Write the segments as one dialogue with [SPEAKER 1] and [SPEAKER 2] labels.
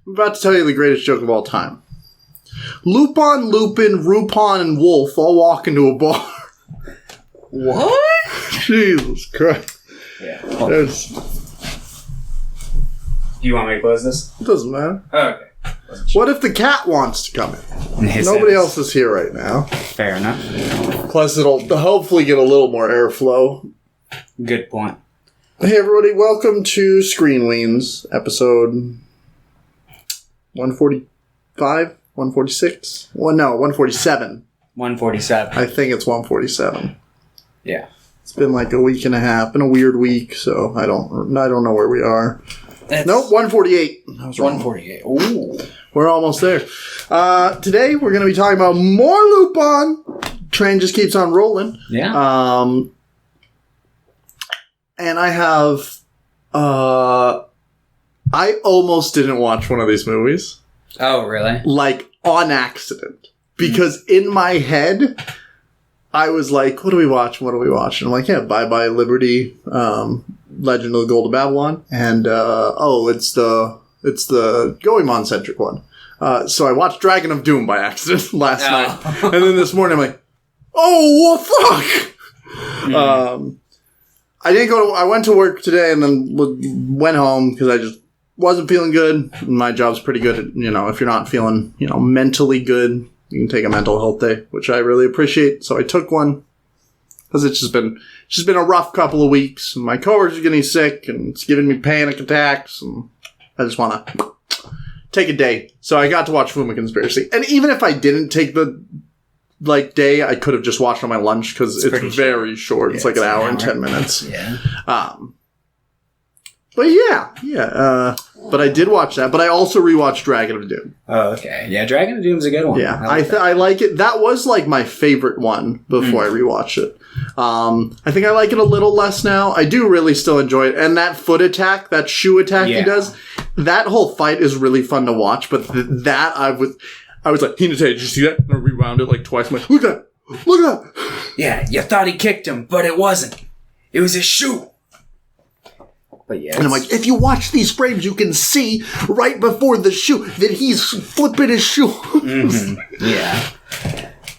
[SPEAKER 1] I'm about to tell you the greatest joke of all time. Lupin, Rupon, and Wolf all walk into a bar.
[SPEAKER 2] What?
[SPEAKER 1] Jesus Christ.
[SPEAKER 2] Yeah.
[SPEAKER 1] Do
[SPEAKER 2] you want me to close this?
[SPEAKER 1] It doesn't matter.
[SPEAKER 2] Oh, okay.
[SPEAKER 1] What if the cat wants to come in? Nobody else is here right now.
[SPEAKER 2] Fair enough.
[SPEAKER 1] Plus, it'll hopefully get a little more airflow.
[SPEAKER 2] Good point.
[SPEAKER 1] Hey, everybody. Welcome to Screen Weens, episode 145? 146? Well, no, 147.
[SPEAKER 2] 147.
[SPEAKER 1] I think it's 147.
[SPEAKER 2] Yeah.
[SPEAKER 1] It's been like a week and a half. Been a weird week, so I don't know where we are. Nope, 148. I was wrong.
[SPEAKER 2] 148. Ooh.
[SPEAKER 1] We're almost there. Today, we're going to be talking about more Lupin. Train just keeps on rolling.
[SPEAKER 2] Yeah.
[SPEAKER 1] And I have... I almost didn't watch one of these movies.
[SPEAKER 2] Oh, really?
[SPEAKER 1] Like, on accident. Because in my head, I was like, what are we watching? What are we watching? I'm like, yeah, Bye Bye Liberty, Legend of the Gold of Babylon, and, it's the Goemon-centric one. So I watched Dragon of Doom by accident last night. And then this morning I'm like, oh, well, fuck! I went to work today and then went home because I just wasn't feeling good. My job's pretty good at, if you're not feeling, mentally good, you can take a mental health day, which I really appreciate. So I took one because it's just been a rough couple of weeks. My coworkers are getting sick and it's giving me panic attacks and I just want to take a day. So I got to watch Fuma Conspiracy. And even if I didn't take the day, I could have just watched on my lunch because it's very short. Yeah, it's like an hour and 10 minutes.
[SPEAKER 2] Yeah.
[SPEAKER 1] But yeah. But I did watch that. But I also rewatched Dragon of Doom.
[SPEAKER 2] Oh, okay. Yeah, Dragon of Doom's a good one.
[SPEAKER 1] Yeah, I like it. That was like my favorite one before I rewatched it. I think I like it a little less now. I do really still enjoy it. And that foot attack, that shoe attack he does, that whole fight is really fun to watch. But I was like, Hinata, did you see that? And I rewound it like twice. I'm like, look at that! Look at that!
[SPEAKER 2] Yeah, you thought he kicked him, but it wasn't. It was his shoe. But yeah,
[SPEAKER 1] and I'm like, if you watch these frames, you can see right before the shoe that he's flipping his shoe.
[SPEAKER 2] Mm-hmm. Yeah.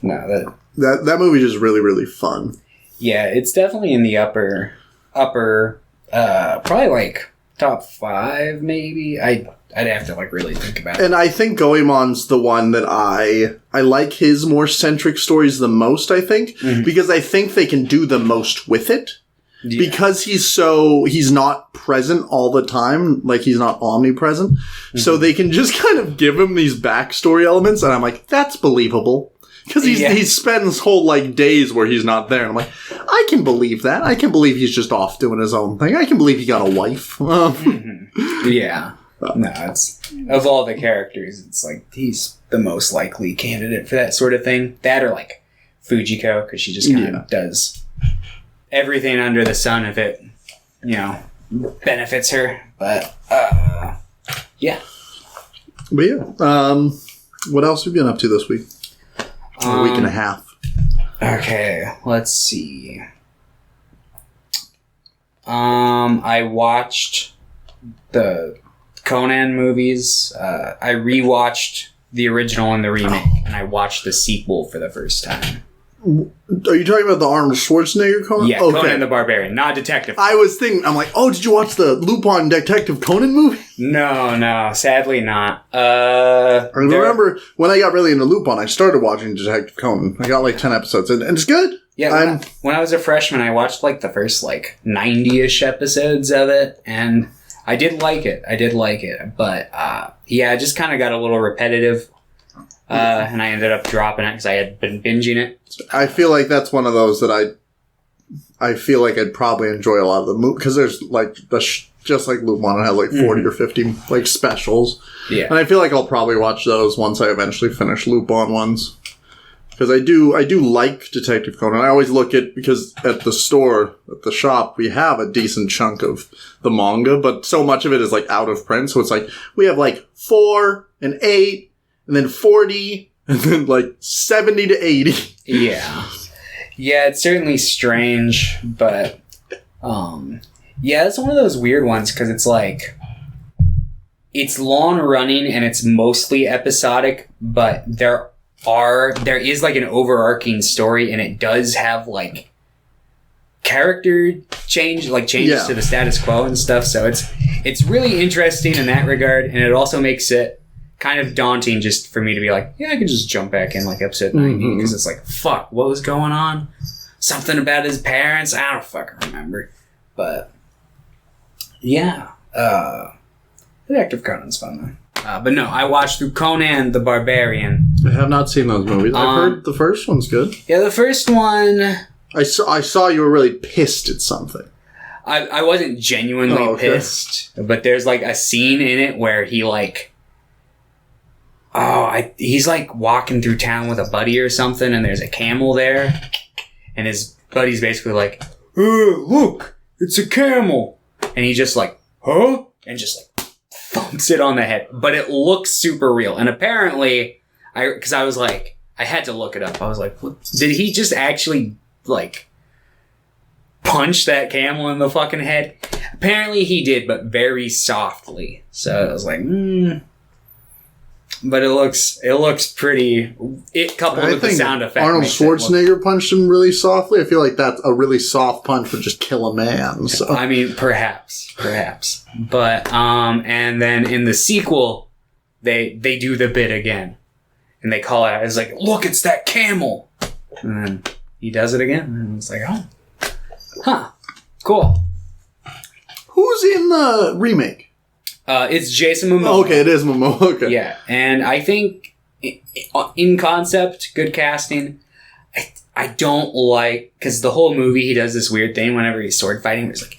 [SPEAKER 2] No,
[SPEAKER 1] that movie is just really, really fun.
[SPEAKER 2] Yeah, it's definitely in the upper, probably like top 5, maybe. I'd have to like really think about it.
[SPEAKER 1] And I think Goemon's the one that I like his more centric stories the most, I think, because I think they can do the most with it. Yeah. Because he's not present all the time, like he's not omnipresent. So they can just kind of give him these backstory elements, and I'm like, that's believable. Because he spends whole like days where he's not there, and I'm like, I can believe that. I can believe he's just off doing his own thing. I can believe he got a wife.
[SPEAKER 2] Yeah. No, it's of all the characters, it's like he's the most likely candidate for that sort of thing. That or like Fujiko, because she just kind of does everything under the sun if it, benefits her. But, yeah.
[SPEAKER 1] But yeah. What else have you been up to this week? A week and a half.
[SPEAKER 2] Okay, let's see. I watched the Conan movies. I rewatched the original and the remake, and I watched the sequel for the first time.
[SPEAKER 1] Are you talking about the Arnold Schwarzenegger Conan?
[SPEAKER 2] Yeah, okay. Conan the Barbarian, not Detective.
[SPEAKER 1] I was thinking, I'm like, oh, did you watch the Lupin Detective Conan movie?
[SPEAKER 2] No, sadly not.
[SPEAKER 1] I remember when I got really into Lupin, I started watching Detective Conan. I got like 10 episodes, and it's good.
[SPEAKER 2] Yeah, when I was a freshman, I watched like the first like 90-ish episodes of it, and I did like it. But it just kind of got a little repetitive. And I ended up dropping it because I had been binging it.
[SPEAKER 1] I feel like that's one of those that I feel like I'd probably enjoy a lot of the movie because there's like just like Lupin, it has like 40 or 50 like specials. Yeah, and I feel like I'll probably watch those once I eventually finish Lupin ones because I do like Detective Conan. I always look at because at the shop we have a decent chunk of the manga, but so much of it is like out of print. So it's like we have like 4 and 8. And then 40, and then like 70 to 80.
[SPEAKER 2] Yeah. Yeah, it's certainly strange, but it's one of those weird ones because it's like it's long running and it's mostly episodic, but there is like an overarching story, and it does have like character changes to the status quo and stuff. So it's really interesting in that regard, and it also makes it kind of daunting just for me to be like, yeah, I could just jump back in like episode 90 because it's like, fuck, what was going on? Something about his parents? I don't fucking remember. But yeah, Detective Conan's fun though. But no, I watched through Conan the Barbarian.
[SPEAKER 1] I have not seen those movies. I've heard the first one's good.
[SPEAKER 2] Yeah, the first one...
[SPEAKER 1] I saw you were really pissed at something.
[SPEAKER 2] I wasn't genuinely pissed, but there's like a scene in it where he like... he's like walking through town with a buddy or something, and there's a camel there, and his buddy's basically like, "Oh, look, it's a camel," and he just like, "Huh?" and just like thumps it on the head, but it looks super real. And apparently, because I was like, I had to look it up. I was like, what? Did he just actually like punch that camel in the fucking head? Apparently he did, but very softly. So I was like, But it looks pretty. It coupled with the sound effect.
[SPEAKER 1] Arnold Schwarzenegger punched him really softly. I feel like that's a really soft punch would just kill a man. So
[SPEAKER 2] I mean, perhaps. But and then in the sequel, they do the bit again, and they call it. It's like, look, it's that camel, and then he does it again, and it's like, oh, huh, cool.
[SPEAKER 1] Who's in the remake?
[SPEAKER 2] It's Jason Momoa.
[SPEAKER 1] Oh, okay, it is Momoa. Okay.
[SPEAKER 2] Yeah, and I think in concept, good casting. I don't like, because the whole movie he does this weird thing whenever he's sword fighting. Where he's like,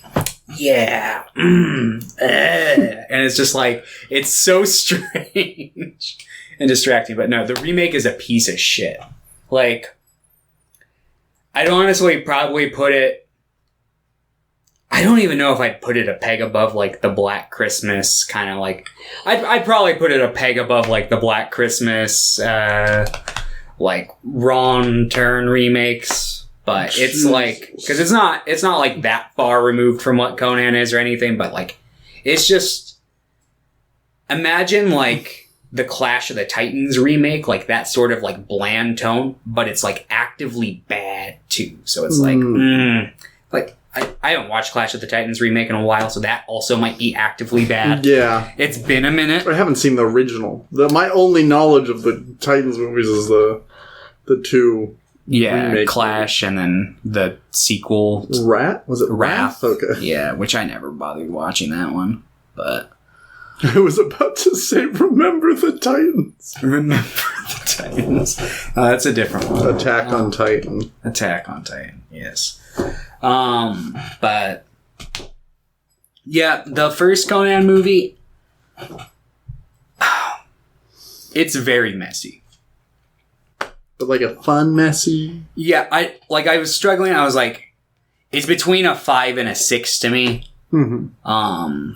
[SPEAKER 2] yeah, and it's just like, it's so strange and distracting. But no, the remake is a piece of shit. Like, I'd honestly probably put it. I don't even know if I'd put it a peg above, like, the Black Christmas kind of, like... I'd probably put it a peg above, like, the Black Christmas, like, Wrong Turn remakes. But it's, like... Because it's not, like, that far removed from what Conan is or anything, but, like, it's just... Imagine, like, the Clash of the Titans remake, like, that sort of, like, bland tone, but it's, like, actively bad, too. So it's, like, like... I haven't watched Clash of the Titans remake in a while, so that also might be actively bad.
[SPEAKER 1] Yeah.
[SPEAKER 2] It's been a minute.
[SPEAKER 1] I haven't seen the original. My only knowledge of the Titans movies is the two
[SPEAKER 2] remake Clash movies. And then the sequel.
[SPEAKER 1] Was it Wrath? Okay.
[SPEAKER 2] Yeah, which I never bothered watching that one, but...
[SPEAKER 1] I was about to say, Remember the Titans.
[SPEAKER 2] Remember the Titans. That's a different one.
[SPEAKER 1] Attack on Titan.
[SPEAKER 2] Attack on Titan, yes. But yeah, the first Conan movie, it's very messy.
[SPEAKER 1] But like a fun messy?
[SPEAKER 2] Yeah, I was struggling. I was like, it's between a 5 and a 6 to me. Mm-hmm.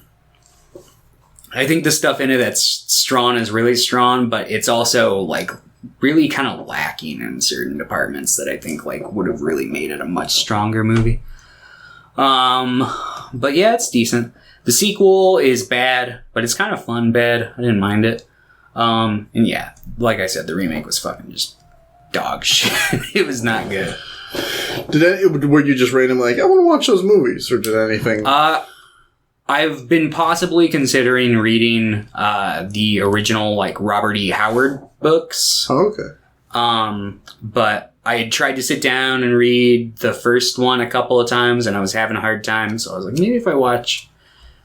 [SPEAKER 2] I think the stuff in it that's strong is really strong, but it's also like really kind of lacking in certain departments that I think like would have really made it a much stronger movie. But yeah, it's decent. The sequel is bad, but it's kind of fun bad. I didn't mind it. And yeah, like I said, the remake was fucking just dog shit. It was not good.
[SPEAKER 1] Were you just randomly like, I want to watch those movies, or did anything?
[SPEAKER 2] I've been possibly considering reading the original like Robert E. Howard books.
[SPEAKER 1] Oh, okay.
[SPEAKER 2] But I had tried to sit down and read the first one a couple of times, and I was having a hard time. So I was like, maybe if I watch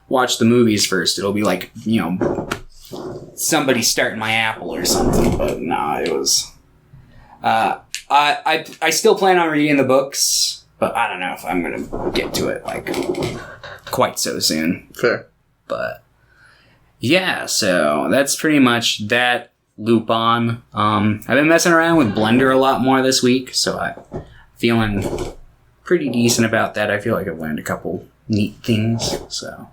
[SPEAKER 2] the movies first, it'll be like, you know, somebody starting my apple or something. But no, it was. I still plan on reading the books, but I don't know if I'm gonna get to it like quite so soon.
[SPEAKER 1] Fair.
[SPEAKER 2] But yeah, so that's pretty much that. Lupin. I've been messing around with Blender a lot more this week, so I'm feeling pretty decent about that. I feel like I've learned a couple neat things, so.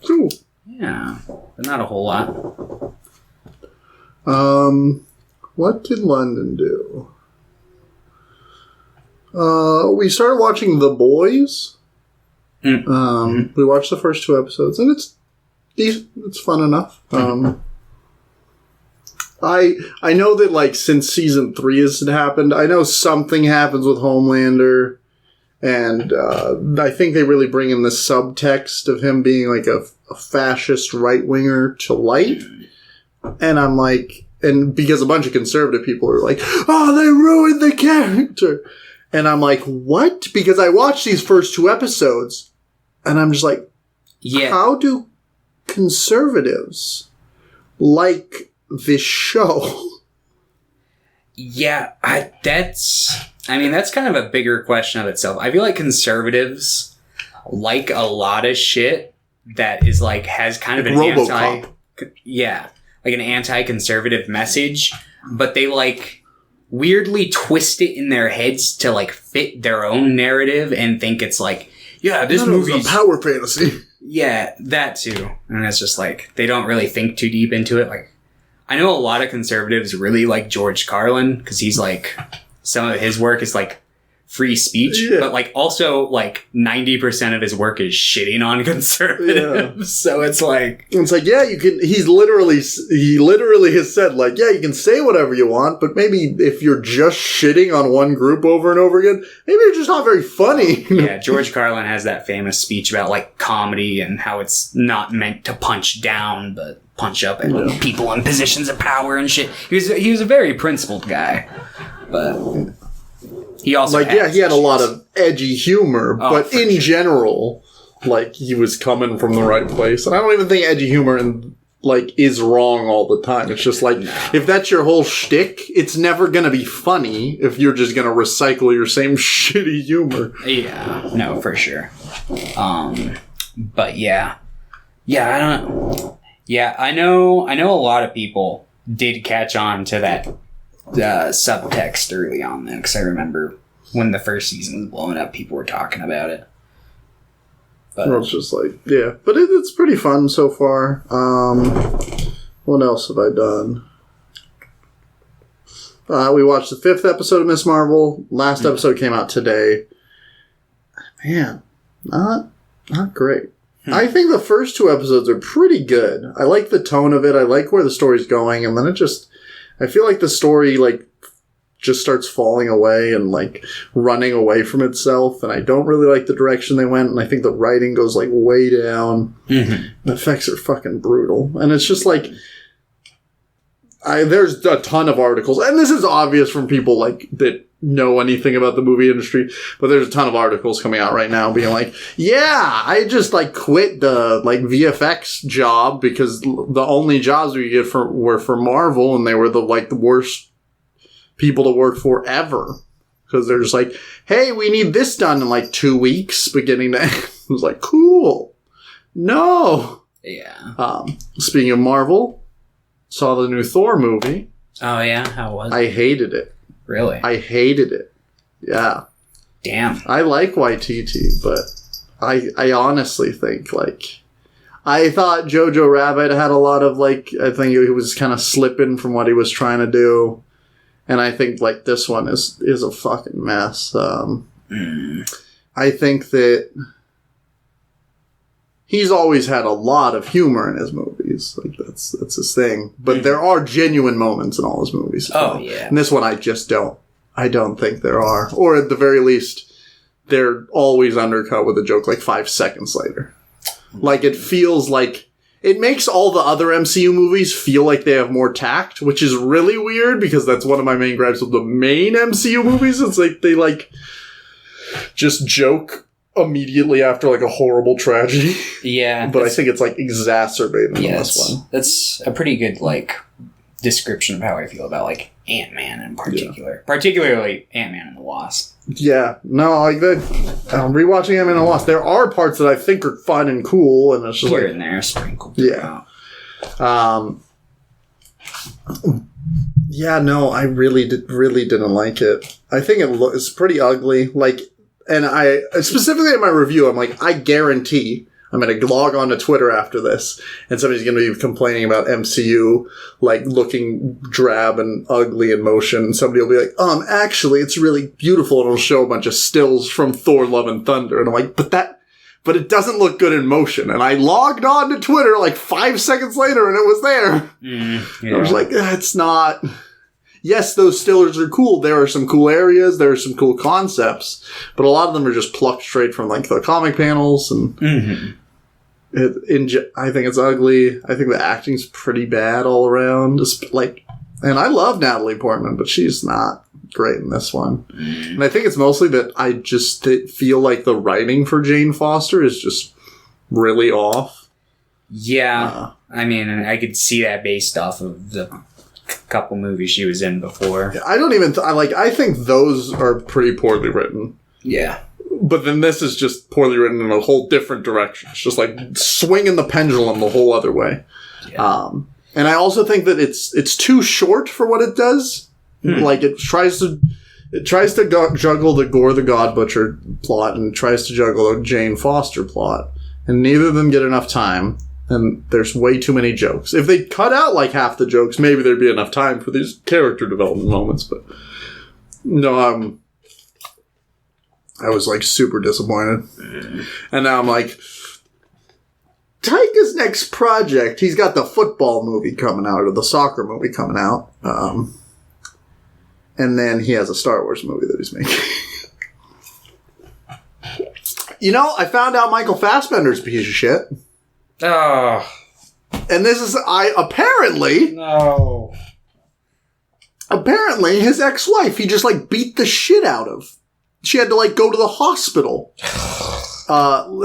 [SPEAKER 1] Cool.
[SPEAKER 2] Yeah, but not a whole lot.
[SPEAKER 1] What did London do? We started watching The Boys. We watched the first 2 episodes, and it's decent. It's fun enough. I know that, like, since season 3 has happened, I know something happens with Homelander, and I think they really bring in the subtext of him being, like, a fascist right-winger to light. And I'm like, and because a bunch of conservative people are like, oh, they ruined the character. And I'm like, what? Because I watched these first 2 episodes, and I'm just like, how do conservatives like this show?
[SPEAKER 2] Yeah, that's kind of a bigger question of itself. I feel like conservatives like a lot of shit that is like, has kind of an like an anti-conservative message, but they like weirdly twist it in their heads to like fit their own narrative and think it's like, yeah, this movie's
[SPEAKER 1] a power fantasy.
[SPEAKER 2] Yeah, that too. And it's just like, they don't really think too deep into it. Like, I know a lot of conservatives really like George Carlin because he's like, some of his work is like free speech, but like also like 90% of his work is shitting on conservatives. Yeah. So it's like,
[SPEAKER 1] yeah, you can, he literally has said like, yeah, you can say whatever you want, but maybe if you're just shitting on one group over and over again, maybe you're just not very funny.
[SPEAKER 2] Yeah, George Carlin has that famous speech about like comedy and how it's not meant to punch down, but punch up at people in positions of power and shit. He was a very principled guy, but he also
[SPEAKER 1] he had a lot of edgy humor, but in general, like, he was coming from the right place. And I don't even think edgy humor is wrong all the time. It's just like, if that's your whole shtick, it's never gonna be funny if you're just gonna recycle your same shitty humor.
[SPEAKER 2] Yeah, no, for sure. But yeah, I don't. Yeah, I know a lot of people did catch on to that subtext early on then, because I remember when the first season was blowing up, people were talking about it. But
[SPEAKER 1] it's just like, yeah, but it's pretty fun so far. What else have I done? We watched the 5th episode of Miss Marvel. Last episode came out today. Man, not great. I think the first 2 episodes are pretty good. I like the tone of it. I like where the story's going, and then I feel like the story, like, just starts falling away and, like, running away from itself, and I don't really like the direction they went, and I think the writing goes, like, way down. Mm-hmm. The effects are fucking brutal. And it's just, like, there's a ton of articles, and this is obvious from people, like, that know anything about the movie industry, but there's a ton of articles coming out right now being like, yeah, I just like quit the like VFX job because the only jobs we get were for Marvel, and they were the worst people to work for ever because they're just like, hey, we need this done in like 2 weeks beginning to end. It was like, cool. No.
[SPEAKER 2] Yeah.
[SPEAKER 1] Speaking of Marvel, saw the new Thor movie.
[SPEAKER 2] Oh yeah, how was it?
[SPEAKER 1] I hated it.
[SPEAKER 2] Really?
[SPEAKER 1] I hated it. Yeah.
[SPEAKER 2] Damn.
[SPEAKER 1] I like YTT, but I honestly think, like, I thought Jojo Rabbit had a lot of, like, I think he was kind of slipping from what he was trying to do. And I think, like, this one is a fucking mess. I think that he's always had a lot of humor in his movies. Like, that's his thing. But there are genuine moments in all his movies.
[SPEAKER 2] Yeah.
[SPEAKER 1] And this one I just don't. I don't think there are. Or at the very least, they're always undercut with a joke like 5 seconds later. Like, it feels like... It makes all the other MCU movies feel like they have more tact, which is really weird because that's one of my main gripes with the main MCU movies. It's like they, like, just joke immediately after, like, a horrible tragedy.
[SPEAKER 2] Yeah.
[SPEAKER 1] But I think it's, like, exacerbated in this one.
[SPEAKER 2] That's a pretty good, like, description of how I feel about, like, Ant-Man in particular. Yeah. Particularly Ant-Man and the Wasp.
[SPEAKER 1] Yeah. No, like, rewatching Ant-Man and the Wasp, there are parts that I think are fun and cool, and it's just
[SPEAKER 2] here
[SPEAKER 1] like...
[SPEAKER 2] and there, sprinkled.
[SPEAKER 1] Yeah. Yeah, no, I really didn't like it. I think it's pretty ugly. Like... And I, specifically in my review, I'm like, I guarantee I'm going to log on to Twitter after this, and somebody's going to be complaining about MCU, like, looking drab and ugly in motion, and somebody will be like, actually, it's really beautiful, and it'll show a bunch of stills from Thor, Love and Thunder, and I'm like, but but it doesn't look good in motion. And I logged on to Twitter like 5 seconds later and it was there. I was like, that's not... Yes, those stillers are cool. There are some cool areas. There are some cool concepts. But a lot of them are just plucked straight from like the comic panels. And I think it's ugly. I think the acting's pretty bad all around. And I love Natalie Portman, but she's not great in this one. And I think it's mostly that I just feel like the writing for Jane Foster is just really off.
[SPEAKER 2] Yeah. I mean, I could see that based off of the couple movies she was in before.
[SPEAKER 1] I don't even... I think those are pretty poorly written.
[SPEAKER 2] Yeah.
[SPEAKER 1] But then this is just poorly written in a whole different direction. It's just like swinging the pendulum the whole other way. Yeah. And I also think that it's too short for what it does. Like it tries to juggle the Gore the God Butcher plot and tries to juggle the Jane Foster plot, and neither of them get enough time. And there's way too many jokes. If they cut out like half the jokes, maybe there'd be enough time for these character development moments. But no, I was like super disappointed. And now I'm like, Taika's next project, he's got the football movie coming out, or the soccer movie coming out. And then he has a Star Wars movie that he's making. I found out Michael Fassbender's a piece of shit.
[SPEAKER 2] Oh.
[SPEAKER 1] And this is, apparently...
[SPEAKER 2] No.
[SPEAKER 1] Apparently, his ex-wife, he just, beat the shit out of. She had to, go to the hospital.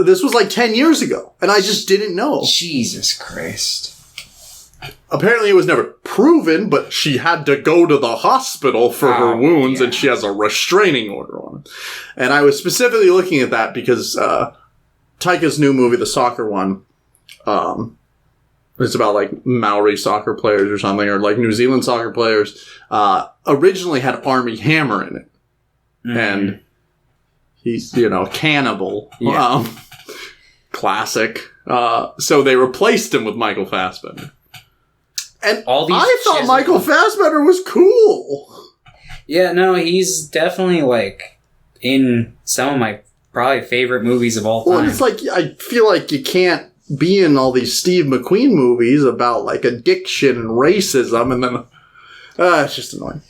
[SPEAKER 1] This was, 10 years ago. And I just didn't know.
[SPEAKER 2] Jesus Christ.
[SPEAKER 1] Apparently, it was never proven, but she had to go to the hospital for her wounds, and she has a restraining order on it. And I was specifically looking at that because Taika's new movie, the soccer one, it's about Maori soccer players or something, or New Zealand soccer players, originally had Armie Hammer in it. And he's, cannibal. Yeah. Classic. So they replaced him with Michael Fassbender. And I thought Michael Fassbender was cool.
[SPEAKER 2] Yeah, no, he's definitely in some of my probably favorite movies of all time.
[SPEAKER 1] Well, it's I feel like you can't be in all these Steve McQueen movies about addiction and racism, and then it's just annoying.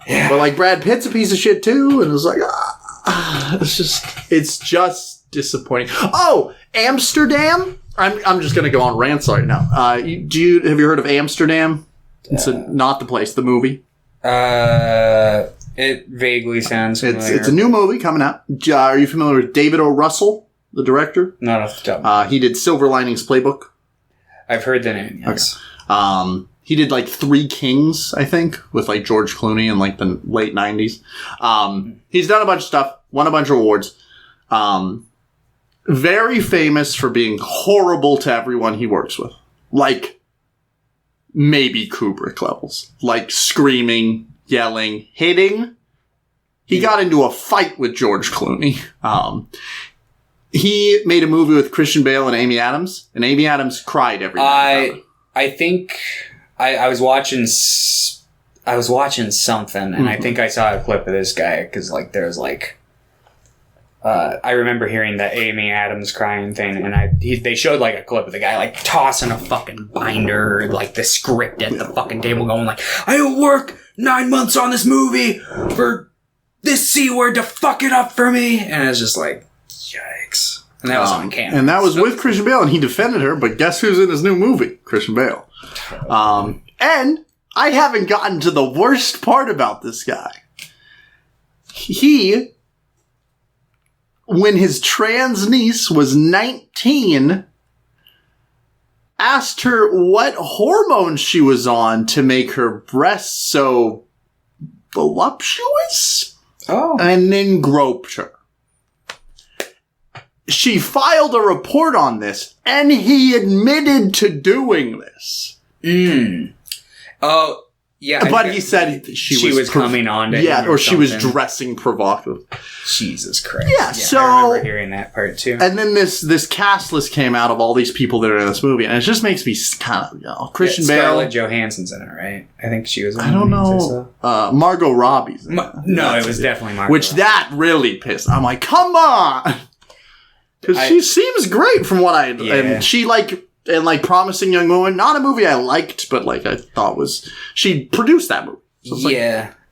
[SPEAKER 1] Yeah. But Brad Pitt's a piece of shit too, and it's it's just disappointing. Oh, Amsterdam. I'm just gonna go on rants right now. Have you heard of Amsterdam? It's not the place, the movie.
[SPEAKER 2] It vaguely sounds familiar.
[SPEAKER 1] It's a new movie coming out. Are you familiar with David O. Russell, the director?
[SPEAKER 2] Not off the top.
[SPEAKER 1] He did Silver Linings Playbook.
[SPEAKER 2] I've heard the name, yes.
[SPEAKER 1] Okay. He did Three Kings, I think, with George Clooney in the late 90s. He's done a bunch of stuff, won a bunch of awards. Very famous for being horrible to everyone he works with. Maybe Kubrick levels. Screaming, yelling, hitting. He got into a fight with George Clooney. He made a movie with Christian Bale and Amy Adams, and Amy Adams cried every night.
[SPEAKER 2] I think I was watching something, and I think I saw a clip of this guy, because there's I remember hearing that Amy Adams crying thing, and they showed a clip of the guy tossing a fucking binder, the script at the fucking table, going I work 9 months on this movie for this C word to fuck it up for me, and I was just yikes. And that was on camera.
[SPEAKER 1] And that was with Christian Bale, and he defended her, but guess who's in his new movie? Christian Bale. And I haven't gotten to the worst part about this guy. He, when his trans niece was 19, asked her what hormones she was on to make her breasts so voluptuous. Oh. And then groped her. She filed a report on this, and he admitted to doing this.
[SPEAKER 2] Oh, yeah.
[SPEAKER 1] But he said she was
[SPEAKER 2] coming on to him.
[SPEAKER 1] Yeah, or she was dressing provocative.
[SPEAKER 2] Jesus Christ.
[SPEAKER 1] Yeah, so...
[SPEAKER 2] I remember hearing that part, too.
[SPEAKER 1] And then this cast list came out of all these people that are in this movie, and it just makes me kind of, Christian Bale...
[SPEAKER 2] Scarlett Johansson's in it, right? I think she was in it.
[SPEAKER 1] I don't know. Margot Robbie's in it.
[SPEAKER 2] No, it was definitely Margot
[SPEAKER 1] Robbie. That really pissed. I'm like, come on! Because she seems great from what and she Promising Young Woman, not a movie I liked, but I thought she produced that movie. So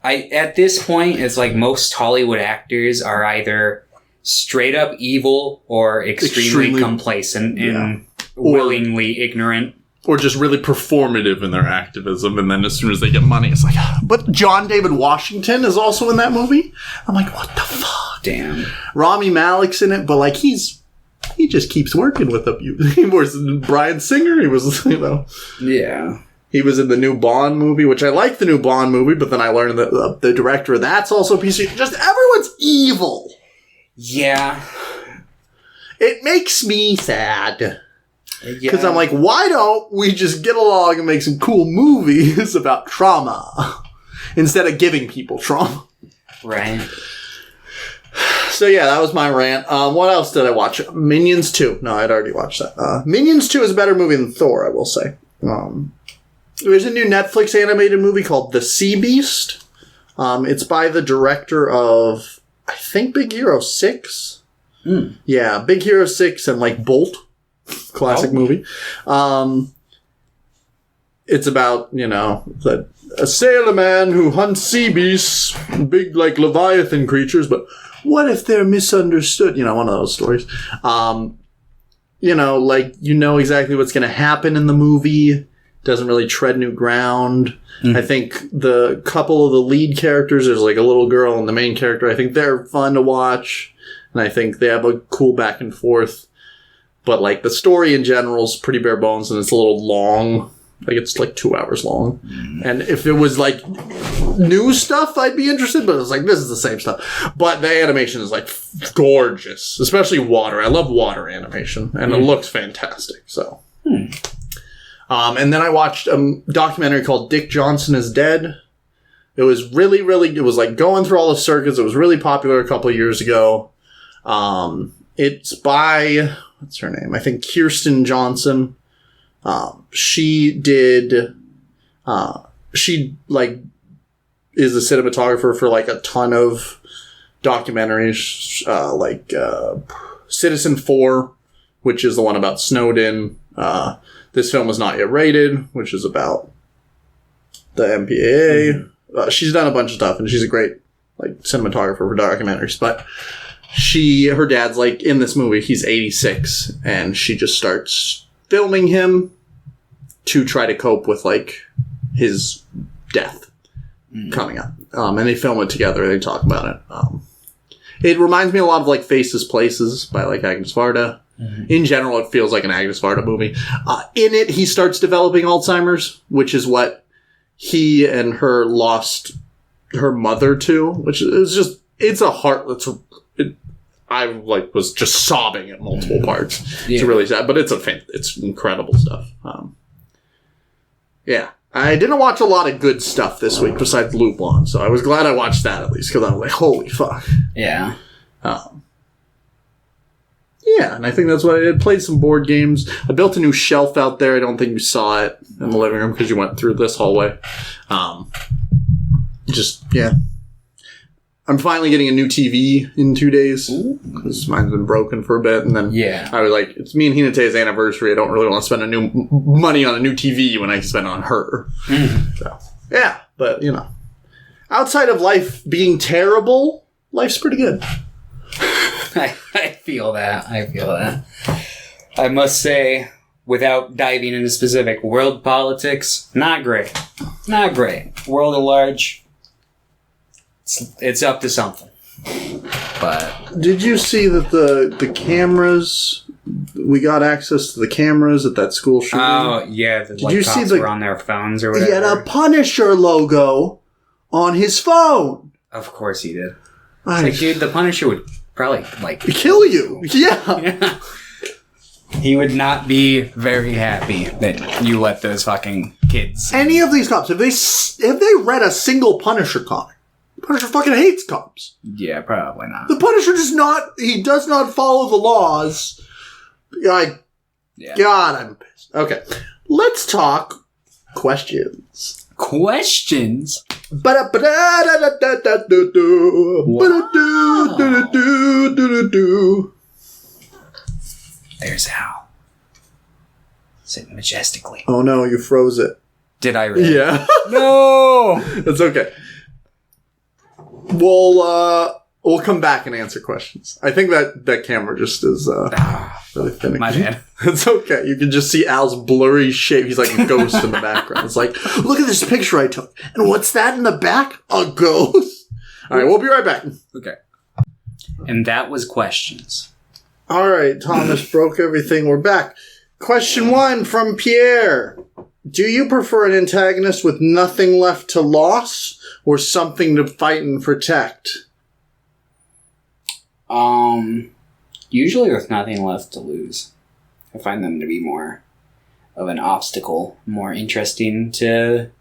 [SPEAKER 2] at this point, it's like most Hollywood actors are either straight up evil or extremely complacent and willingly ignorant.
[SPEAKER 1] Or just really performative in their activism, and then as soon as they get money, it's like, but John David Washington is also in that movie? I'm like, what the fuck?
[SPEAKER 2] Damn.
[SPEAKER 1] Rami Malek's in it, but he just keeps working with them. He was Bryan Singer, he was,
[SPEAKER 2] Yeah.
[SPEAKER 1] He was in the new Bond movie, which I like the new Bond movie, but then I learned that the director of that's also a piece of... Just everyone's evil.
[SPEAKER 2] Yeah.
[SPEAKER 1] It makes me sad. Because I'm like, why don't we just get along and make some cool movies about trauma instead of giving people trauma?
[SPEAKER 2] Right.
[SPEAKER 1] So yeah, that was my rant. What else did I watch? Minions 2. No, I'd already watched that. Minions 2 is a better movie than Thor, I will say. There's a new Netflix animated movie called The Sea Beast. It's by the director of, I think, Big Hero 6. Yeah, Big Hero 6 and Bolt. Classic movie. It's about, a sailor man who hunts sea beasts, big Leviathan creatures, but what if they're misunderstood? One of those stories. Exactly what's going to happen in the movie. Doesn't really tread new ground. I think the couple of the lead characters, there's a little girl and the main character, I think they're fun to watch. And I think they have a cool back and forth. But, the story in general is pretty bare bones, and it's a little long. It's 2 hours long. And if it was, new stuff, I'd be interested, but it's this is the same stuff. But the animation is, gorgeous. Especially water. I love water animation, and it looks fantastic, so. And then I watched a documentary called Dick Johnson is Dead. It was really, really, it was, going through all the circuits. It was really popular a couple of years ago. It's by... What's her name? I think Kirsten Johnson. She did... is a cinematographer for, a ton of documentaries. Citizen 4, which is the one about Snowden. This film was not yet rated, which is about the MPAA. She's done a bunch of stuff, and she's a great, cinematographer for documentaries. But... her dad's in this movie, he's 86, and she just starts filming him to try to cope with his death coming up. And they film it together, they talk about it. It reminds me a lot of Faces Places by Agnes Varda. In general, it feels like an Agnes Varda movie. In it, he starts developing Alzheimer's, which is what he and her lost her mother to, which is just, it's a I was just sobbing at multiple parts. It's really sad, but it's incredible stuff. Yeah, I didn't watch a lot of good stuff this week besides Lupin, so I was glad I watched that at least because I was like, holy fuck.
[SPEAKER 2] Yeah.
[SPEAKER 1] Yeah, and I think that's what I did. Played some board games. I built a new shelf out there. I don't think you saw it in the living room because you went through this hallway. Yeah. I'm finally getting a new TV in 2 days because mine's been broken for a bit. And then I was like, it's me and Hinate's anniversary. I don't really want to spend money on a new TV when I can spend it on her. So, yeah, but, outside of life being terrible, life's pretty good.
[SPEAKER 2] I feel that. I must say, without diving into specific world politics, not great. Not great. World at large... It's up to something. But
[SPEAKER 1] did you see that the cameras, we got access to the cameras at that school shooting?
[SPEAKER 2] Oh, yeah. Did you see were on their phones or whatever?
[SPEAKER 1] He had a Punisher logo on his phone.
[SPEAKER 2] Of course he did. Dude, the Punisher would probably,
[SPEAKER 1] kill you. Yeah.
[SPEAKER 2] He would not be very happy that you let those fucking kids...
[SPEAKER 1] Any of these cops, have they read a single Punisher comic? Punisher fucking hates cops.
[SPEAKER 2] Yeah, probably not.
[SPEAKER 1] The Punisher does not follow the laws. God, I'm pissed. Okay. Let's talk questions.
[SPEAKER 2] Questions? There's Hal. Sitting majestically.
[SPEAKER 1] Oh no, you froze it.
[SPEAKER 2] Did I really?
[SPEAKER 1] Yeah.
[SPEAKER 2] No!
[SPEAKER 1] It's okay. We'll come back and answer questions. I think that camera just is really finicky.
[SPEAKER 2] My bad.
[SPEAKER 1] It's okay. You can just see Al's blurry shape. He's like a ghost in the background. It's like, look at this picture I took. And what's that in the back? A ghost. All right, we'll be right back.
[SPEAKER 2] Okay. And that was questions.
[SPEAKER 1] All right, Thomas broke everything. We're back. Question 1 from Pierre. Do you prefer an antagonist with nothing left to lose or something to fight and protect?
[SPEAKER 2] Usually with nothing left to lose. I find them to be more of an obstacle, more interesting to,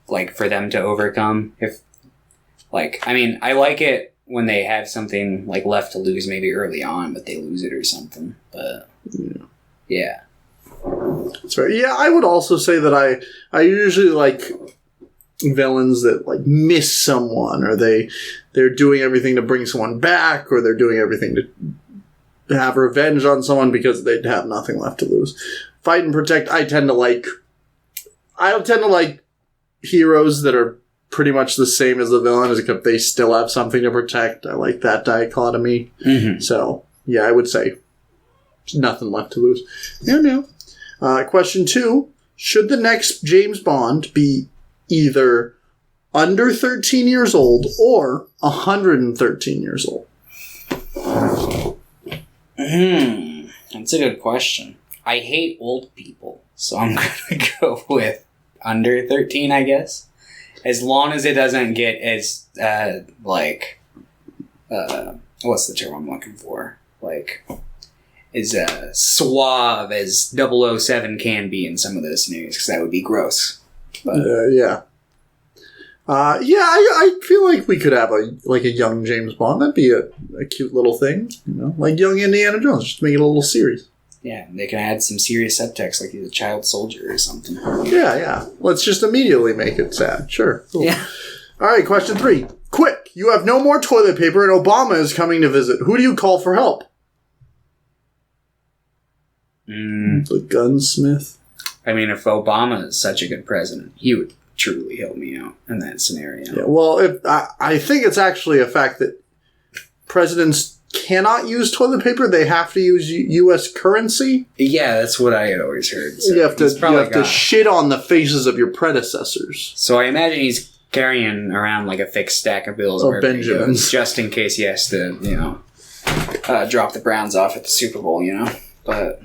[SPEAKER 2] like, for them to overcome. I like it when they have something, like, left to lose maybe early on, but they lose it or something. But, yeah.
[SPEAKER 1] That's right. Yeah, I would also say that I usually like villains that like miss someone, or they're doing everything to bring someone back, or they're doing everything to have revenge on someone because they'd have nothing left to lose. Fight and protect, I tend to like heroes that are pretty much the same as the villain, except they still have something to protect. I like that dichotomy. Mm-hmm. So, yeah, I would say nothing left to lose. Yeah. Question 2. Should the next James Bond be either under 13 years old or 113 years old?
[SPEAKER 2] That's a good question. I hate old people, so I'm going to go with under 13, I guess. As long as it doesn't get as, what's the term I'm looking for? As suave as 007 can be in some of those scenarios, because that would be gross. But,
[SPEAKER 1] yeah. I feel like we could have a young James Bond. That'd be a cute little thing, like young Indiana Jones, just to make it a little series.
[SPEAKER 2] Yeah, they can add some serious subtext, like he's a child soldier or something.
[SPEAKER 1] Yeah. Let's just immediately make it sad. Sure. Cool. Yeah. All right, question 3. Quick, you have no more toilet paper and Obama is coming to visit. Who do you call for help? The gunsmith.
[SPEAKER 2] I mean, if Obama is such a good president, he would truly help me out in that scenario.
[SPEAKER 1] Yeah, well, I think it's actually a fact that presidents cannot use toilet paper. They have to use U.S. currency.
[SPEAKER 2] Yeah, that's what I had always heard. So
[SPEAKER 1] you have to shit on the faces of your predecessors.
[SPEAKER 2] So I imagine he's carrying around like a thick stack of bills
[SPEAKER 1] or Benjamins,
[SPEAKER 2] just in case he has to, drop the Browns off at the Super Bowl, But,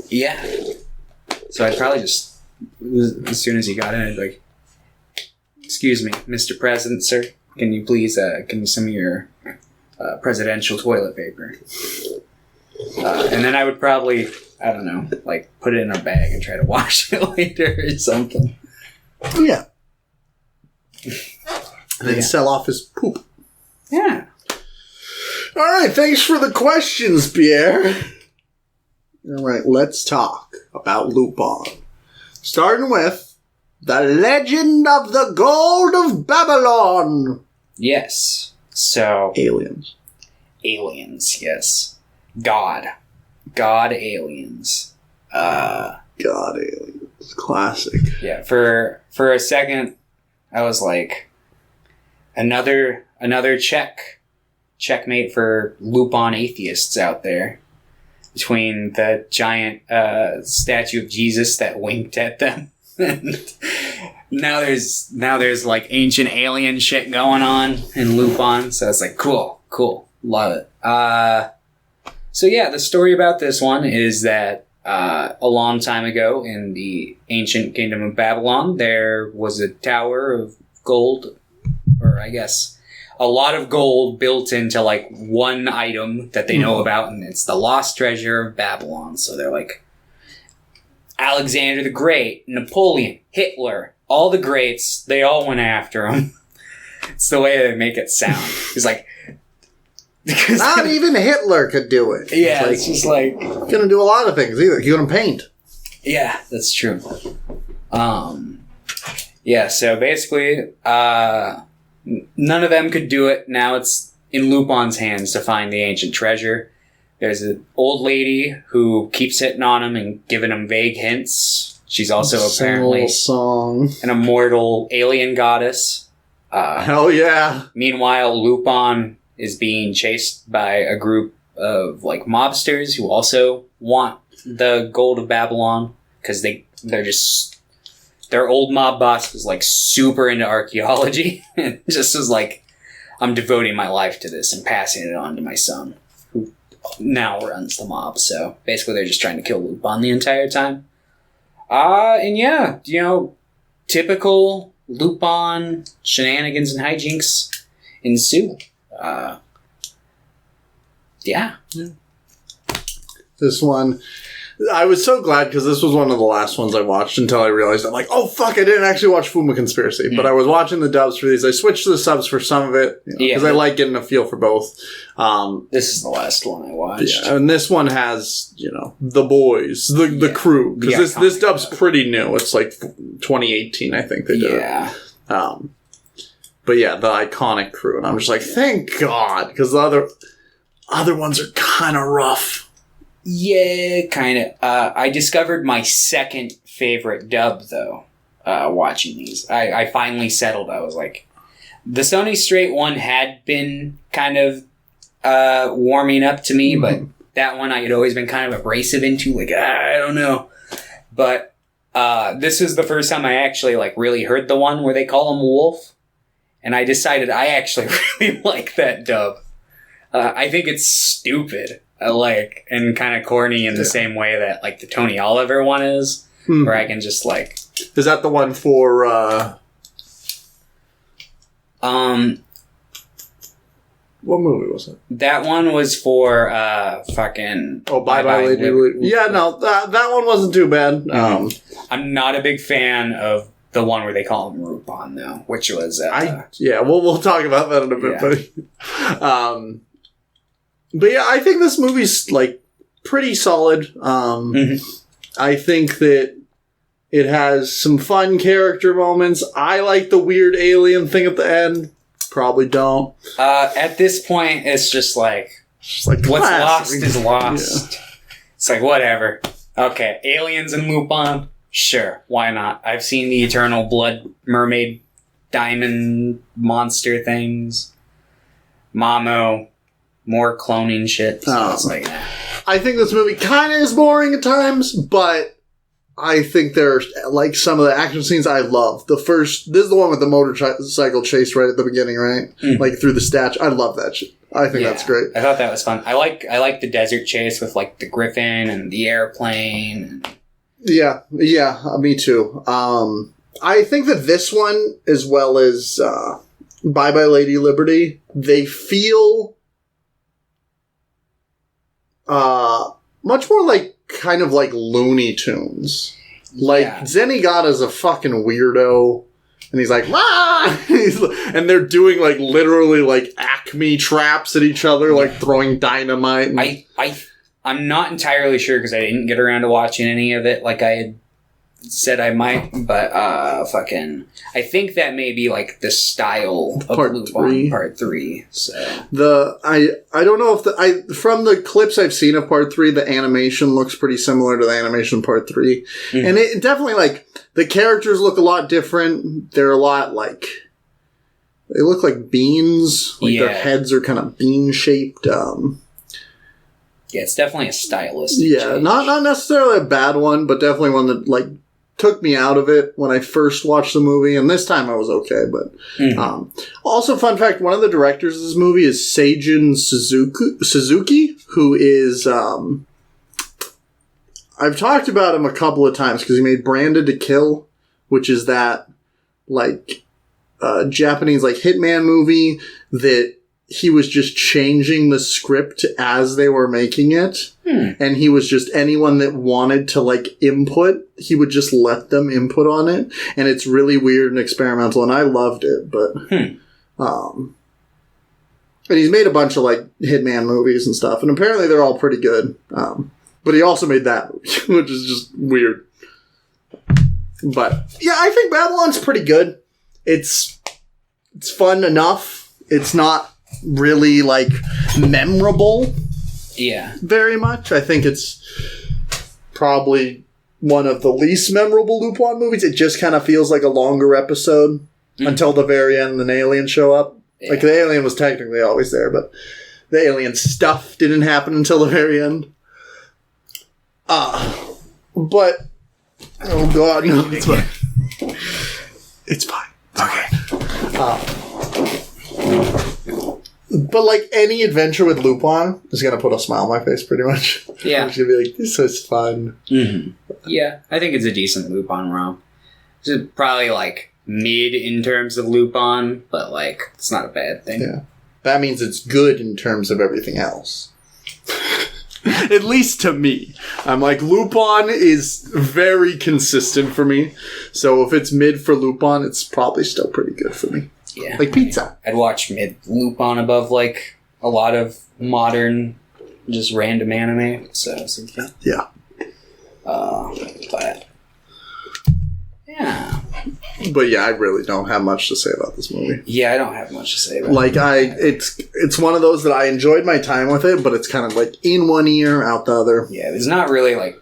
[SPEAKER 2] yeah. So I'd probably just, as soon as he got in, I'd be like, "Excuse me, Mr. President, sir, can you please give me some of your presidential toilet paper?" And then I would probably, I don't know, put it in a bag and try to wash it later or something.
[SPEAKER 1] Yeah. And then sell off his poop.
[SPEAKER 2] Yeah.
[SPEAKER 1] All right, thanks for the questions, Pierre. All right, let's talk about Lupin. Starting with The Legend of the Gold of Babylon.
[SPEAKER 2] Yes. So...
[SPEAKER 1] Aliens,
[SPEAKER 2] yes. God aliens.
[SPEAKER 1] God aliens. Classic.
[SPEAKER 2] Yeah, for a second, I was like, another checkmate for Lupin atheists out there. Between the giant statue of Jesus that winked at them. And now there's ancient alien shit going on in Lupin. So it's like, cool. Love it. So yeah, the story about this one is that a long time ago in the ancient kingdom of Babylon, there was a tower of gold, or I guess a lot of gold built into one item that they know about, and it's the lost treasure of Babylon. So they're like, Alexander the Great, Napoleon, Hitler, all the greats, they all went after him. It's the way they make it sound. It's like...
[SPEAKER 1] Not even Hitler could do it.
[SPEAKER 2] Yeah, it's just like...
[SPEAKER 1] Couldn't do a lot of things either. He couldn't paint.
[SPEAKER 2] Yeah, that's true. Yeah, so basically... none of them could do it. Now it's in Lupin's hands to find the ancient treasure. There's an old lady who keeps hitting on him and giving him vague hints. She's also apparently an immortal alien goddess.
[SPEAKER 1] Hell yeah.
[SPEAKER 2] Meanwhile, Lupin is being chased by a group of like mobsters who also want the gold of Babylon because their old mob boss was like super into archaeology and just was like, I'm devoting my life to this and passing it on to my son, who now runs the mob. So basically they're just trying to kill Lupin the entire time. And yeah, typical Lupin shenanigans and hijinks ensue. Yeah.
[SPEAKER 1] This one, I was so glad because this was one of the last ones I watched until I realized I'm like, oh fuck, I didn't actually watch Fuma Conspiracy, but I was watching the dubs for these. I switched to the subs for some of it because I like getting a feel for both.
[SPEAKER 2] This is the last one I watched.
[SPEAKER 1] Yeah, and this one has, the boys, the crew, because this dub's pretty new. It's like 2018, I think they did it. But yeah, the iconic crew, and I'm just like, thank God, because the other ones are kind of rough.
[SPEAKER 2] Yeah, kind of. I discovered my second favorite dub, though, watching these. I finally settled. I was like, the Sony Straight one had been kind of warming up to me, but that one I had always been kind of abrasive into, like, I don't know. But this is the first time I actually like really heard the one where they call him Wolf, and I decided I actually really like that dub. I think it's stupid. And kind of corny in the same way that, like, the Tony Oliver one is, where I can just, like...
[SPEAKER 1] Is that the one for, What movie was it?
[SPEAKER 2] That one was for, fucking...
[SPEAKER 1] Oh, Bye Bye Lady. Yeah, no, that one wasn't too bad.
[SPEAKER 2] I'm not a big fan of the one where they call him Lupin, though, which was...
[SPEAKER 1] we'll talk about that in a bit, buddy. But yeah, I think this movie's, like, pretty solid. I think that it has some fun character moments. I like the weird alien thing at the end. Probably don't.
[SPEAKER 2] At this point, it's just like what's lost is lost. Yeah. It's like, whatever. Okay, aliens and Lupin? Sure, why not? I've seen the eternal blood mermaid diamond monster things. Mamo. More cloning shit. So it's like,
[SPEAKER 1] I think this movie kind of is boring at times, but I think there's, like, some of the action scenes I love. This is the one with the motorcycle chase right at the beginning, right? Like, through the statue. I love that shit. I think that's great.
[SPEAKER 2] I thought that was fun. I like the desert chase with, like, the griffin and the airplane.
[SPEAKER 1] Yeah, me too. I think that this one, as well as Bye Bye Lady Liberty, they feel... much more like kind of like Looney Tunes. Like, Zenigata's a fucking weirdo, and he's like, ah! And they're doing like literally like Acme traps at each other, like throwing dynamite. And
[SPEAKER 2] I'm not entirely sure because I didn't get around to watching any of it like I had said I might, but I think that may be like the style of Lupin Part 3. So
[SPEAKER 1] I don't know if from the clips I've seen of Part 3, the animation looks pretty similar to the animation of Part 3. And it definitely, like, the characters look a lot different. They're a lot like, they look like beans. Like their heads are kind of bean shaped.
[SPEAKER 2] Yeah, it's definitely a stylistic change.
[SPEAKER 1] Not necessarily a bad one, but definitely one that, like, took me out of it when I first watched the movie, and this time I was okay, but... Also, fun fact, one of the directors of this movie is Seijun Suzuki, who is... I've talked about him a couple of times, because he made Branded to Kill, which is that, like, Japanese, like, hitman movie that... He was just changing the script as they were making it. And he was just, anyone that wanted to, like, input, he would just let them input on it. And it's really weird and experimental, and I loved it. But, and he's made a bunch of, like, Hitman movies and stuff. And apparently they're all pretty good. But he also made that movie, which is just weird. But, yeah, I think Babylon's pretty good. It's fun enough. It's not really, like, memorable.
[SPEAKER 2] Yeah.
[SPEAKER 1] very much. I think it's probably one of the least memorable Lupin movies. It just kind of feels like a longer episode until the very end and the aliens show up. Yeah. Like, the alien was technically always there, but the alien stuff didn't happen until the very end. But, oh god, no, it's fine. It's fine. Okay. But, like, any adventure with Lupin is going to put a smile on my face, pretty much.
[SPEAKER 2] Yeah.
[SPEAKER 1] I'm just going to be like, this is fun.
[SPEAKER 2] Mm-hmm. Yeah, I think it's a decent Lupin rom. It's probably, like, mid in terms of Lupin, but, like, it's not a bad thing.
[SPEAKER 1] Yeah. That means it's good in terms of everything else. At least to me. I'm like, Lupin is very consistent for me. So if it's mid for Lupin, it's probably still pretty good for me.
[SPEAKER 2] Yeah.
[SPEAKER 1] Like pizza.
[SPEAKER 2] I'd watch mid Lupin above, like, a lot of modern, just random anime. So
[SPEAKER 1] yeah.
[SPEAKER 2] But yeah.
[SPEAKER 1] But yeah, I really don't have much to say about this movie.
[SPEAKER 2] Yeah, I don't have much to say about
[SPEAKER 1] it. It's one of those that I enjoyed my time with it, but it's kind of like in one ear, out the other.
[SPEAKER 2] Yeah, there's not really like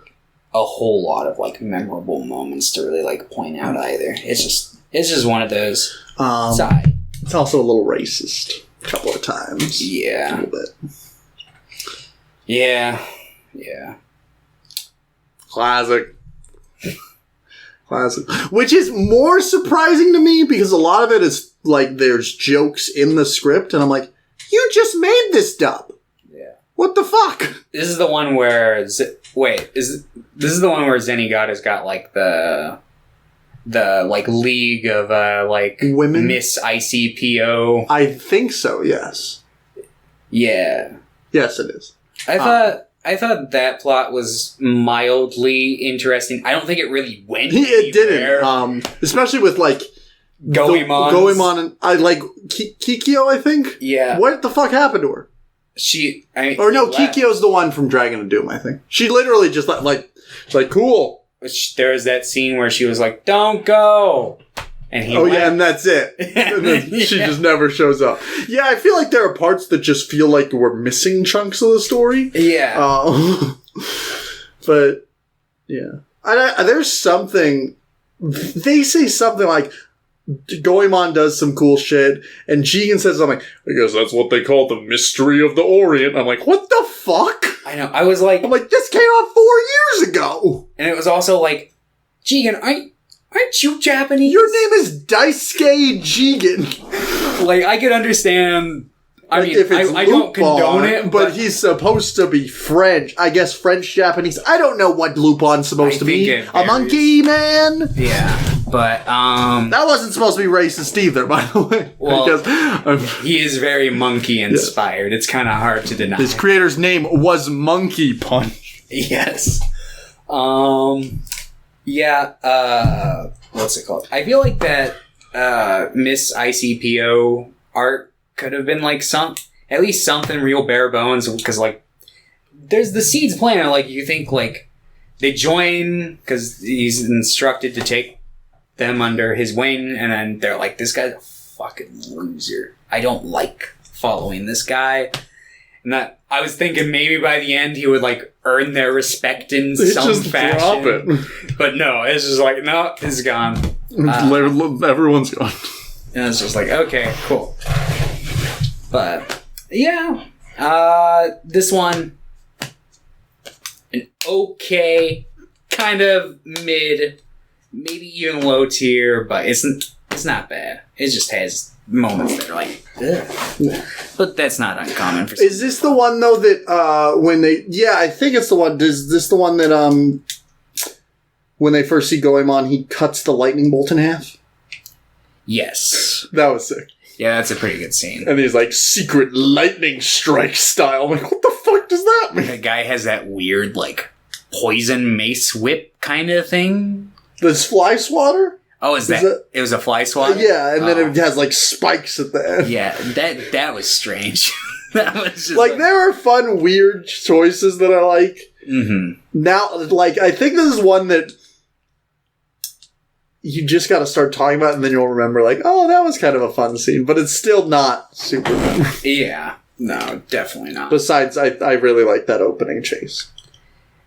[SPEAKER 2] a whole lot of like memorable moments to really like point out either. It's just one of those.
[SPEAKER 1] It's also a little racist a couple of times.
[SPEAKER 2] Yeah.
[SPEAKER 1] A little bit.
[SPEAKER 2] Yeah.
[SPEAKER 1] Classic. Which is more surprising to me because a lot of it is like there's jokes in the script and I'm like, you just made this dub.
[SPEAKER 2] Yeah.
[SPEAKER 1] What the fuck?
[SPEAKER 2] This is the one where this is the one where Zenigata's got like the like league of like
[SPEAKER 1] women,
[SPEAKER 2] Miss ICPO.
[SPEAKER 1] I think so. Yes.
[SPEAKER 2] Yeah.
[SPEAKER 1] Yes, it is.
[SPEAKER 2] I thought that plot was mildly interesting. I don't think it really went anywhere.
[SPEAKER 1] It didn't. Especially with, like... Goemon and... I like... Kikyo, I think?
[SPEAKER 2] Yeah.
[SPEAKER 1] What the fuck happened to her? Kikyo's the one from Dragon of Doom, I think. She literally just, like cool.
[SPEAKER 2] There was that scene where she was like, don't go! And he went.
[SPEAKER 1] Yeah, and that's it. And then she just never shows up. Yeah, I feel like there are parts that just feel like we're missing chunks of the story.
[SPEAKER 2] Yeah.
[SPEAKER 1] But, yeah. There's something... They say something like, Goemon does some cool shit, and Jigen says something, I guess that's what they call the mystery of the Orient. I'm like, what the fuck?
[SPEAKER 2] I know. I was like...
[SPEAKER 1] I'm like, this came out 4 years ago!
[SPEAKER 2] And it was also like, Jigen, aren't you Japanese?
[SPEAKER 1] Your name is Daisuke Jigen.
[SPEAKER 2] Like, I could understand... I mean,
[SPEAKER 1] if it's
[SPEAKER 2] I don't condone it,
[SPEAKER 1] but he's supposed to be French. I guess French-Japanese. I don't know what Lupin's supposed to be. A monkey man?
[SPEAKER 2] Yeah, but,
[SPEAKER 1] that wasn't supposed to be racist either, by the way.
[SPEAKER 2] Well,
[SPEAKER 1] because,
[SPEAKER 2] he is very monkey-inspired. Yeah. It's kind of hard to deny.
[SPEAKER 1] His creator's name was Monkey Punch.
[SPEAKER 2] Yes. Yeah, what's it called? I feel like that, Miss ICPO art could have been like at least something real bare bones, because like there's the seeds planted. Like you think like they join because he's instructed to take them under his wing, and then they're like, this guy's a fucking loser. I don't like following this guy. And that I was thinking maybe by the end he would like earn their respect in some fashion. Drop it. But no, it's just like, no, it's gone.
[SPEAKER 1] Everyone's gone.
[SPEAKER 2] And it's just like, okay, cool. But, yeah. This one, an okay, kind of mid, maybe even low tier, but it's not bad. It just has moments that are like, ugh. But that's not uncommon for some.
[SPEAKER 1] Is this the one, though, that, when they... Yeah, I think it's the one... Is this the one that, when they first see Goemon, he cuts the lightning bolt in half?
[SPEAKER 2] Yes.
[SPEAKER 1] That was sick.
[SPEAKER 2] Yeah, that's a pretty good scene.
[SPEAKER 1] And he's like, secret lightning strike style. I'm like, what the fuck does that mean?
[SPEAKER 2] The guy has that weird, like, poison mace whip kind of thing.
[SPEAKER 1] This fly swatter?
[SPEAKER 2] Oh, is that it was a fly swatter?
[SPEAKER 1] Yeah, and then it has, like, spikes at the end.
[SPEAKER 2] Yeah, that was strange. That was just
[SPEAKER 1] like, there are fun, weird choices that I like.
[SPEAKER 2] Mm-hmm.
[SPEAKER 1] Now, like, I think this is one that you just got to start talking about, and then you'll remember, like, oh, that was kind of a fun scene, but it's still not super fun.
[SPEAKER 2] Yeah. No, definitely not.
[SPEAKER 1] Besides, I really like that opening chase.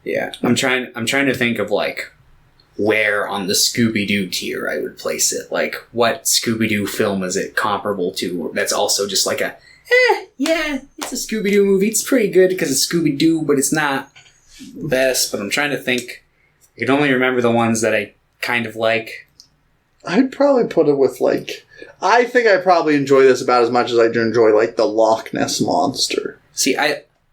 [SPEAKER 2] Yeah, I'm trying to think of like where on the Scooby-Doo tier I would place it. Like, what Scooby-Doo film is it comparable to? That's also just like a, yeah, it's a Scooby-Doo movie. It's pretty good because it's Scooby-Doo, but it's not the best. But I'm trying to think. I can only remember the ones that I kind of like.
[SPEAKER 1] I'd probably put it with, like, I think I probably enjoy this about as much as I do enjoy, like, the Loch Ness Monster.
[SPEAKER 2] See,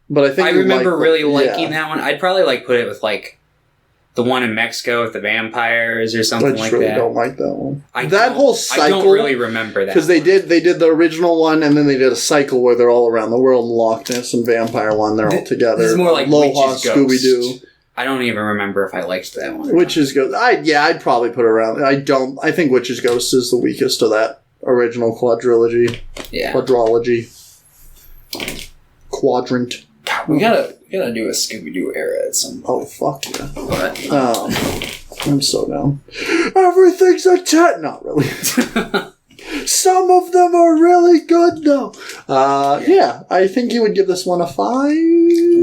[SPEAKER 1] but I think
[SPEAKER 2] I remember really liking that one. I'd probably, like, put it with, like, the one in Mexico with the vampires or something like that. I don't
[SPEAKER 1] like that one. That whole cycle.
[SPEAKER 2] I don't really remember that.
[SPEAKER 1] Because they did the original one, and then they did a cycle where they're all around the world. Loch Ness and Vampire one, they're all together.
[SPEAKER 2] This is more like
[SPEAKER 1] Aloha,
[SPEAKER 2] Witch's
[SPEAKER 1] Scooby-Doo.
[SPEAKER 2] I don't even remember if I liked that one.
[SPEAKER 1] Witch's Ghost. I'd probably put it around. I think Witch's Ghost is the weakest of that original quadrilogy. Yeah. Quadrology. Quadrant.
[SPEAKER 2] God, we gotta do a Scooby-Doo era at some point.
[SPEAKER 1] Oh, fuck yeah. But, I'm so down. Everything's a 10. Not really. Some of them are really good, though. Yeah, I think you would give this one a 5.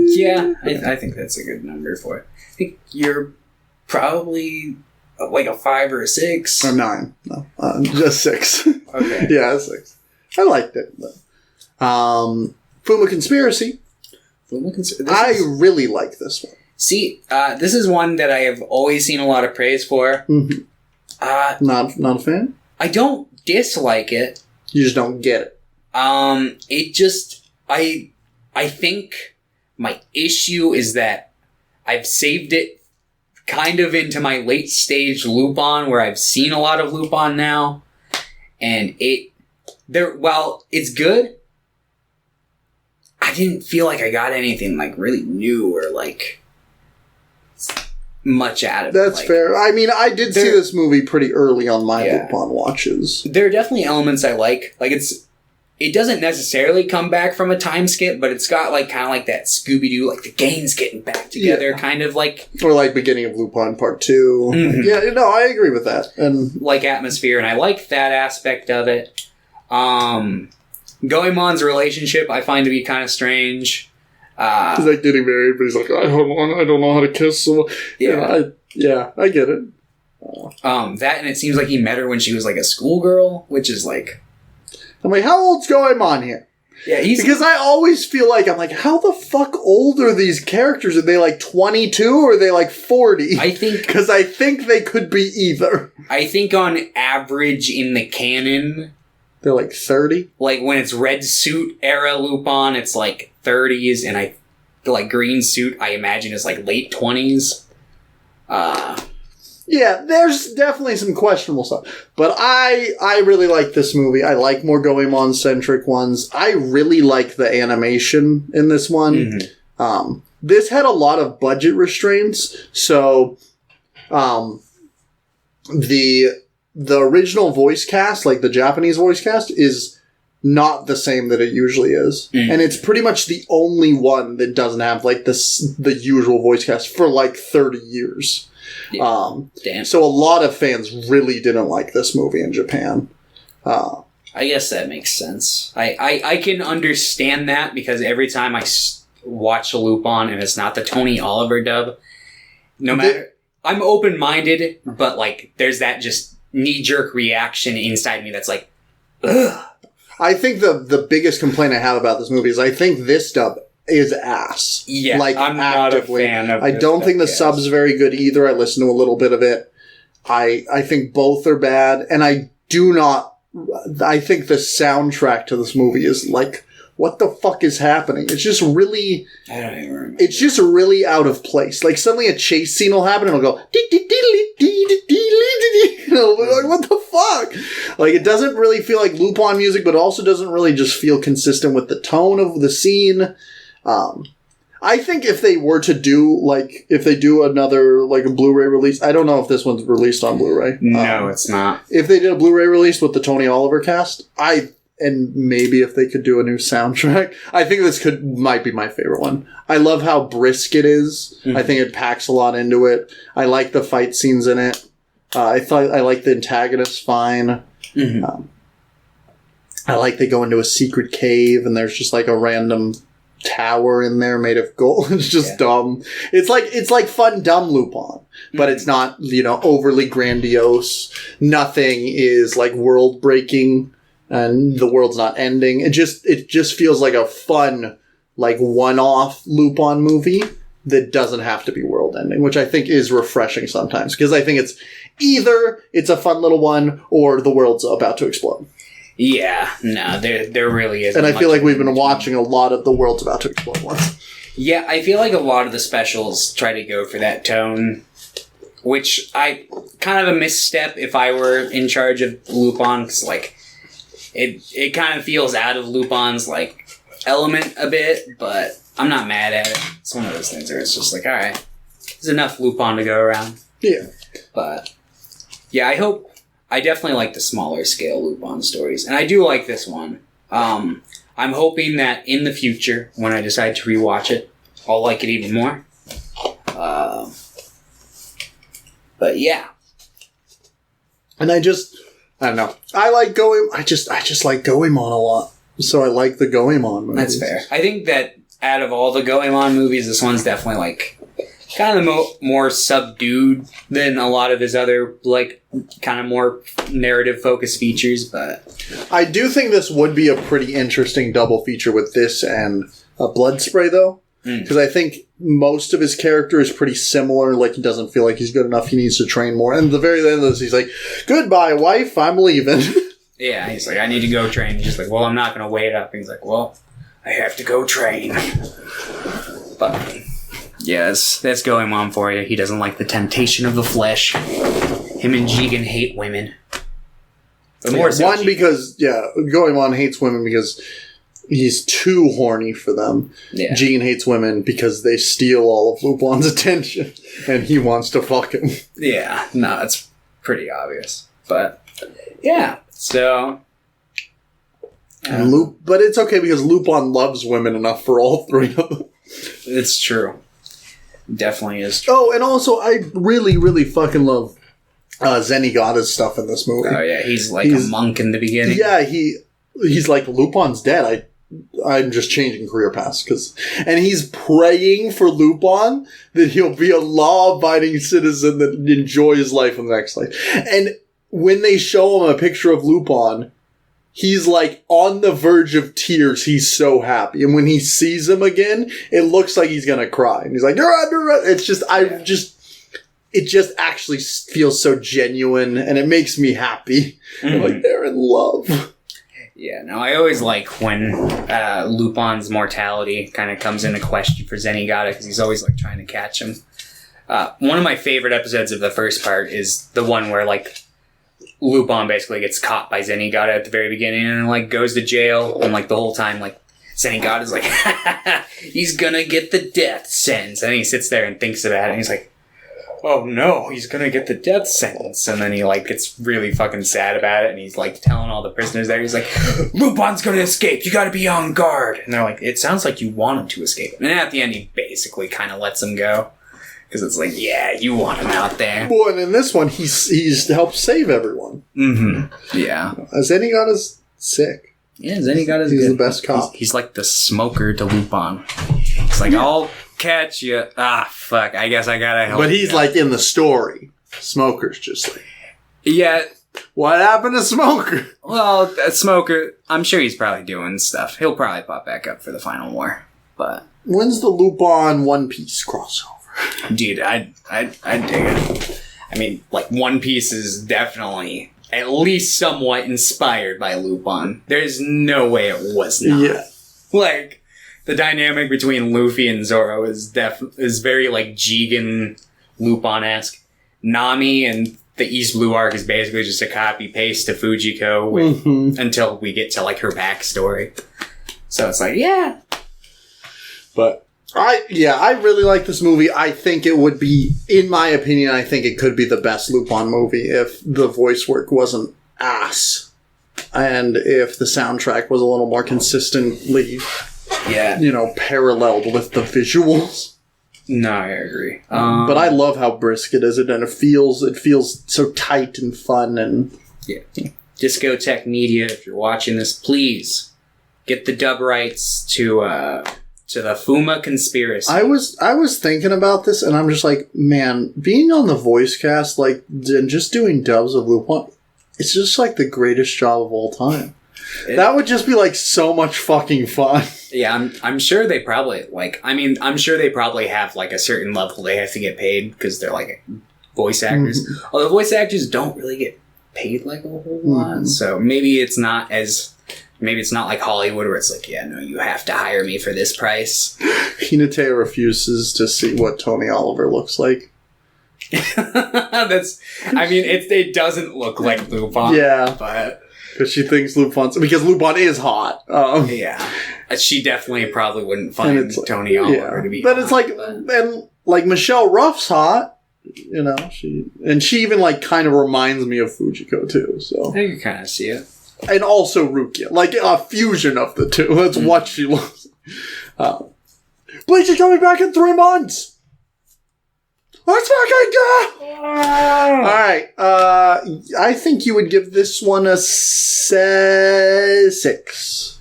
[SPEAKER 2] Yeah, I think that's a good number for it. I think you're probably like a 5 or a 6.
[SPEAKER 1] Or 9. No, just 6.
[SPEAKER 2] Okay.
[SPEAKER 1] Yeah, 6. I liked it. But, Fuma Conspiracy. I really like this one.
[SPEAKER 2] See, this is one that I have always seen a lot of praise for.
[SPEAKER 1] Mm-hmm. Not a fan?
[SPEAKER 2] I don't dislike it.
[SPEAKER 1] You just don't get it.
[SPEAKER 2] It just... I think my issue is that I've saved it kind of into my late stage Lupin, where I've seen a lot of Lupin now. And while it's good, I didn't feel like I got anything like really new or like much out of it.
[SPEAKER 1] That's fair. I mean, I did see this movie pretty early on my Lupin watches.
[SPEAKER 2] There are definitely elements I like. Like it doesn't necessarily come back from a time skip, but it's got like kind of like that Scooby-Doo, like the gangs getting back together, kind of like,
[SPEAKER 1] or like beginning of Lupin Part 2. Mm-hmm. Yeah, no, I agree with that, and
[SPEAKER 2] like atmosphere, and I like that aspect of it. Goemon's relationship I find to be kind of strange.
[SPEAKER 1] He's like getting married, but he's like, I don't know how to kiss someone. Yeah, I get it.
[SPEAKER 2] That, and it seems like he met her when she was like a schoolgirl, which is like,
[SPEAKER 1] I'm like, how old's Goemon here?
[SPEAKER 2] Yeah,
[SPEAKER 1] because I always feel like I'm like, how the fuck old are these characters? Are they like 22 or are they like 40? Because I think they could be either.
[SPEAKER 2] I think on average in the canon,
[SPEAKER 1] they're like 30.
[SPEAKER 2] Like when it's red suit era Lupin, it's like 30s, and the like green suit I imagine is like late 20s.
[SPEAKER 1] Yeah, there's definitely some questionable stuff. But I really like this movie. I like more Goemon-centric ones. I really like the animation in this one. Mm-hmm. This had a lot of budget restraints. So the original voice cast, like the Japanese voice cast, is not the same that it usually is. Mm. And it's pretty much the only one that doesn't have like the usual voice cast for like 30 years. Yeah. Damn. So a lot of fans really didn't like this movie in Japan.
[SPEAKER 2] I guess that makes sense. I can understand that because every time I watch a Lupin and it's not the Tony Oliver dub, I'm open-minded, but like there's that just knee-jerk reaction inside me that's like, ugh.
[SPEAKER 1] I think the biggest complaint I have about this movie is I think this dub is ass.
[SPEAKER 2] Yeah,
[SPEAKER 1] like,
[SPEAKER 2] I'm
[SPEAKER 1] actively.
[SPEAKER 2] Not a fan of
[SPEAKER 1] I don't think the sub's very good either. I listened to a little bit of it. I think both are bad, and I think the soundtrack to this movie is like, what the fuck is happening? It's just really...
[SPEAKER 2] I don't even remember.
[SPEAKER 1] It's just really out of place. Like, suddenly a chase scene will happen, and it'll go... You know, like, what the fuck? Like, it doesn't really feel like Lupin music, but also doesn't really just feel consistent with the tone of the scene. I think if they were to do, like, if they do another, like, a Blu-ray release, I don't know if this one's released on Blu-ray.
[SPEAKER 2] No, it's not.
[SPEAKER 1] If they did a Blu-ray release with the Tony Oliver cast, and maybe if they could do a new soundtrack, I think this might be my favorite one. I love how brisk it is. Mm-hmm. I think it packs a lot into it. I like the fight scenes in it. I like the antagonist fine. Mm-hmm. I like they go into a secret cave and there's just like a random tower in there made of gold. It's just dumb. It's like fun dumb Lupin, but it's not, overly grandiose. Nothing is like world breaking and the world's not ending. It just feels like a fun, like one-off Lupin movie that doesn't have to be world ending, which I think is refreshing sometimes because I think it's either it's a fun little one or the world's about to explode.
[SPEAKER 2] Yeah, no, there really isn't.
[SPEAKER 1] And I feel like we've been watching a lot of the world's about to explode ones.
[SPEAKER 2] Yeah, I feel like a lot of the specials try to go for that tone, which I kind of a misstep if I were in charge of Lupin, because like it kind of feels out of Lupin's like element a bit, but I'm not mad at it. It's one of those things where it's just like, all right, there's enough Lupin to go around.
[SPEAKER 1] Yeah,
[SPEAKER 2] but yeah, I definitely like the smaller scale Lupin stories, and I do like this one. I'm hoping that in the future, when I decide to rewatch it, I'll like it even more. But yeah.
[SPEAKER 1] And I don't know. I like I just like Goemon a lot. So I like the Goemon movies.
[SPEAKER 2] That's fair. I think that out of all the Goemon movies, this one's definitely like kind of more subdued than a lot of his other, like, kind of more narrative-focused features, but...
[SPEAKER 1] I do think this would be a pretty interesting double feature with this and Blood Spray, though. Because I think most of his character is pretty similar. Like, he doesn't feel like he's good enough. He needs to train more. And at the very end of this, he's like, goodbye, wife, I'm leaving.
[SPEAKER 2] Yeah, he's like, I need to go train. He's just like, well, I'm not going to wait up. He's like, well, I have to go train. But... yes, that's going on for you. He doesn't like the temptation of the flesh. Him and Jigen hate women. But more so
[SPEAKER 1] one, because, Goemon hates women because he's too horny for them. Yeah. Jigen hates women because they steal all of Lupin's attention, and he wants to fuck him.
[SPEAKER 2] Yeah, no, it's pretty obvious. But, yeah, so...
[SPEAKER 1] but it's okay because Lupin loves women enough for all three of them.
[SPEAKER 2] It's true. Definitely is true.
[SPEAKER 1] Oh, and also, I really, really fucking love Zenigata's stuff in this movie.
[SPEAKER 2] Oh, yeah, he's a monk in the beginning.
[SPEAKER 1] Yeah, he's like, Lupin's dead. I'm just changing career paths. And he's praying for Lupin that he'll be a law-abiding citizen that enjoys life in the next life. And when they show him a picture of Lupin... he's like on the verge of tears. He's so happy. And when he sees him again, it looks like he's going to cry. And he's like, you're under. It's just, it just actually feels so genuine and it makes me happy. Mm-hmm. Like they're in love.
[SPEAKER 2] Yeah, no, I always like when Lupin's mortality kind of comes into question for Zenigata because he's always like trying to catch him. One of my favorite episodes of the first part is the one where like Lupin basically gets caught by Zenigata at the very beginning and like goes to jail and like the whole time like Zenigata's like he's gonna get the death sentence and he sits there and thinks about it and he's like, oh no, he's gonna get the death sentence, and then he like gets really fucking sad about it and he's like telling all the prisoners there, he's like, Lupin's gonna escape, you gotta be on guard, and they're like, it sounds like you want him to escape, and then at the end he basically kind of lets him go. Because it's like, yeah, you want him out there.
[SPEAKER 1] Well, and in this one, he's helped save everyone.
[SPEAKER 2] Mm-hmm. Yeah.
[SPEAKER 1] Zenigata's sick.
[SPEAKER 2] Yeah, Zenigata's
[SPEAKER 1] He's
[SPEAKER 2] good.
[SPEAKER 1] the best cop.
[SPEAKER 2] He's like the smoker to Lupin. He's like, I'll catch you. Ah, fuck, I guess I gotta help.
[SPEAKER 1] But he's like in the story. Smoker's just like...
[SPEAKER 2] yeah.
[SPEAKER 1] What happened to Smoker?
[SPEAKER 2] Well, Smoker, I'm sure he's probably doing stuff. He'll probably pop back up for the final war. But...
[SPEAKER 1] when's the Lupin One Piece crossover?
[SPEAKER 2] Dude, I dig it. I mean, like, One Piece is definitely at least somewhat inspired by Lupin. There's no way it was not.
[SPEAKER 1] Yeah.
[SPEAKER 2] Like, the dynamic between Luffy and Zoro is very, like, Jigen Lupin-esque. Nami and the East Blue arc is basically just a copy-paste to Fujiko until we get to, like, her backstory. So it's like, yeah.
[SPEAKER 1] But... I really like this movie. I think it would be, in my opinion, I think it could be the best Lupin movie if the voice work wasn't ass. And if the soundtrack was a little more consistently, paralleled with the visuals.
[SPEAKER 2] No, I agree.
[SPEAKER 1] But I love how brisk it is, and it feels so tight and fun, and...
[SPEAKER 2] Yeah. Discotheque Media, if you're watching this, please get the dub rights to the Fuma Conspiracy.
[SPEAKER 1] I was thinking about this, and I'm just like, man, being on the voice cast, like, and just doing dubs of Lupin, it's just like the greatest job of all time. That would just be like so much fucking fun.
[SPEAKER 2] Yeah, I'm sure they probably I'm sure they probably have like a certain level they have to get paid because they're like voice actors.
[SPEAKER 1] Mm-hmm.
[SPEAKER 2] Although voice actors don't really get paid like a whole lot, so maybe it's not like Hollywood where it's like, yeah, no, you have to hire me for this price.
[SPEAKER 1] Hinata refuses to see what Tony Oliver looks like.
[SPEAKER 2] It doesn't look like Lupin.
[SPEAKER 1] Yeah,
[SPEAKER 2] but
[SPEAKER 1] because she thinks because Lupin is hot.
[SPEAKER 2] Yeah, she definitely probably wouldn't find Tony Oliver to be.
[SPEAKER 1] But it's like, and like Michelle Ruff's hot. You know, she even like kind of reminds me of Fujiko too. So
[SPEAKER 2] I can kind of see it.
[SPEAKER 1] And also Rukia, like a fusion of the two. That's what she looks like. Bleach is coming back in 3 months. Let's fucking go! Alright, I think you would give this one a 6.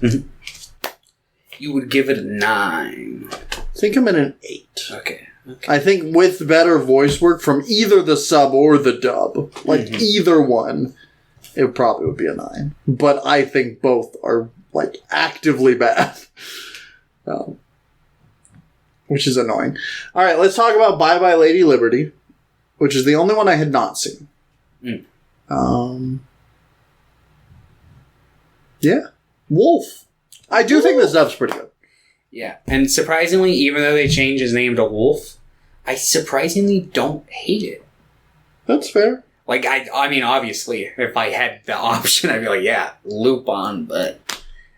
[SPEAKER 2] You would give it a 9.
[SPEAKER 1] I think I'm at an 8.
[SPEAKER 2] Okay.
[SPEAKER 1] I think with better voice work from either the sub or the dub, like either one, it probably would be a 9. But I think both are like actively bad. Which is annoying. Alright, let's talk about Bye Bye Lady Liberty, which is the only one I had not seen. Yeah. Wolf. I do think this dub's pretty good.
[SPEAKER 2] Yeah, and surprisingly, even though they changed his name to Wolf, I surprisingly don't hate it.
[SPEAKER 1] That's fair.
[SPEAKER 2] Like, I mean, obviously, if I had the option, I'd be like, yeah, Lupin, but...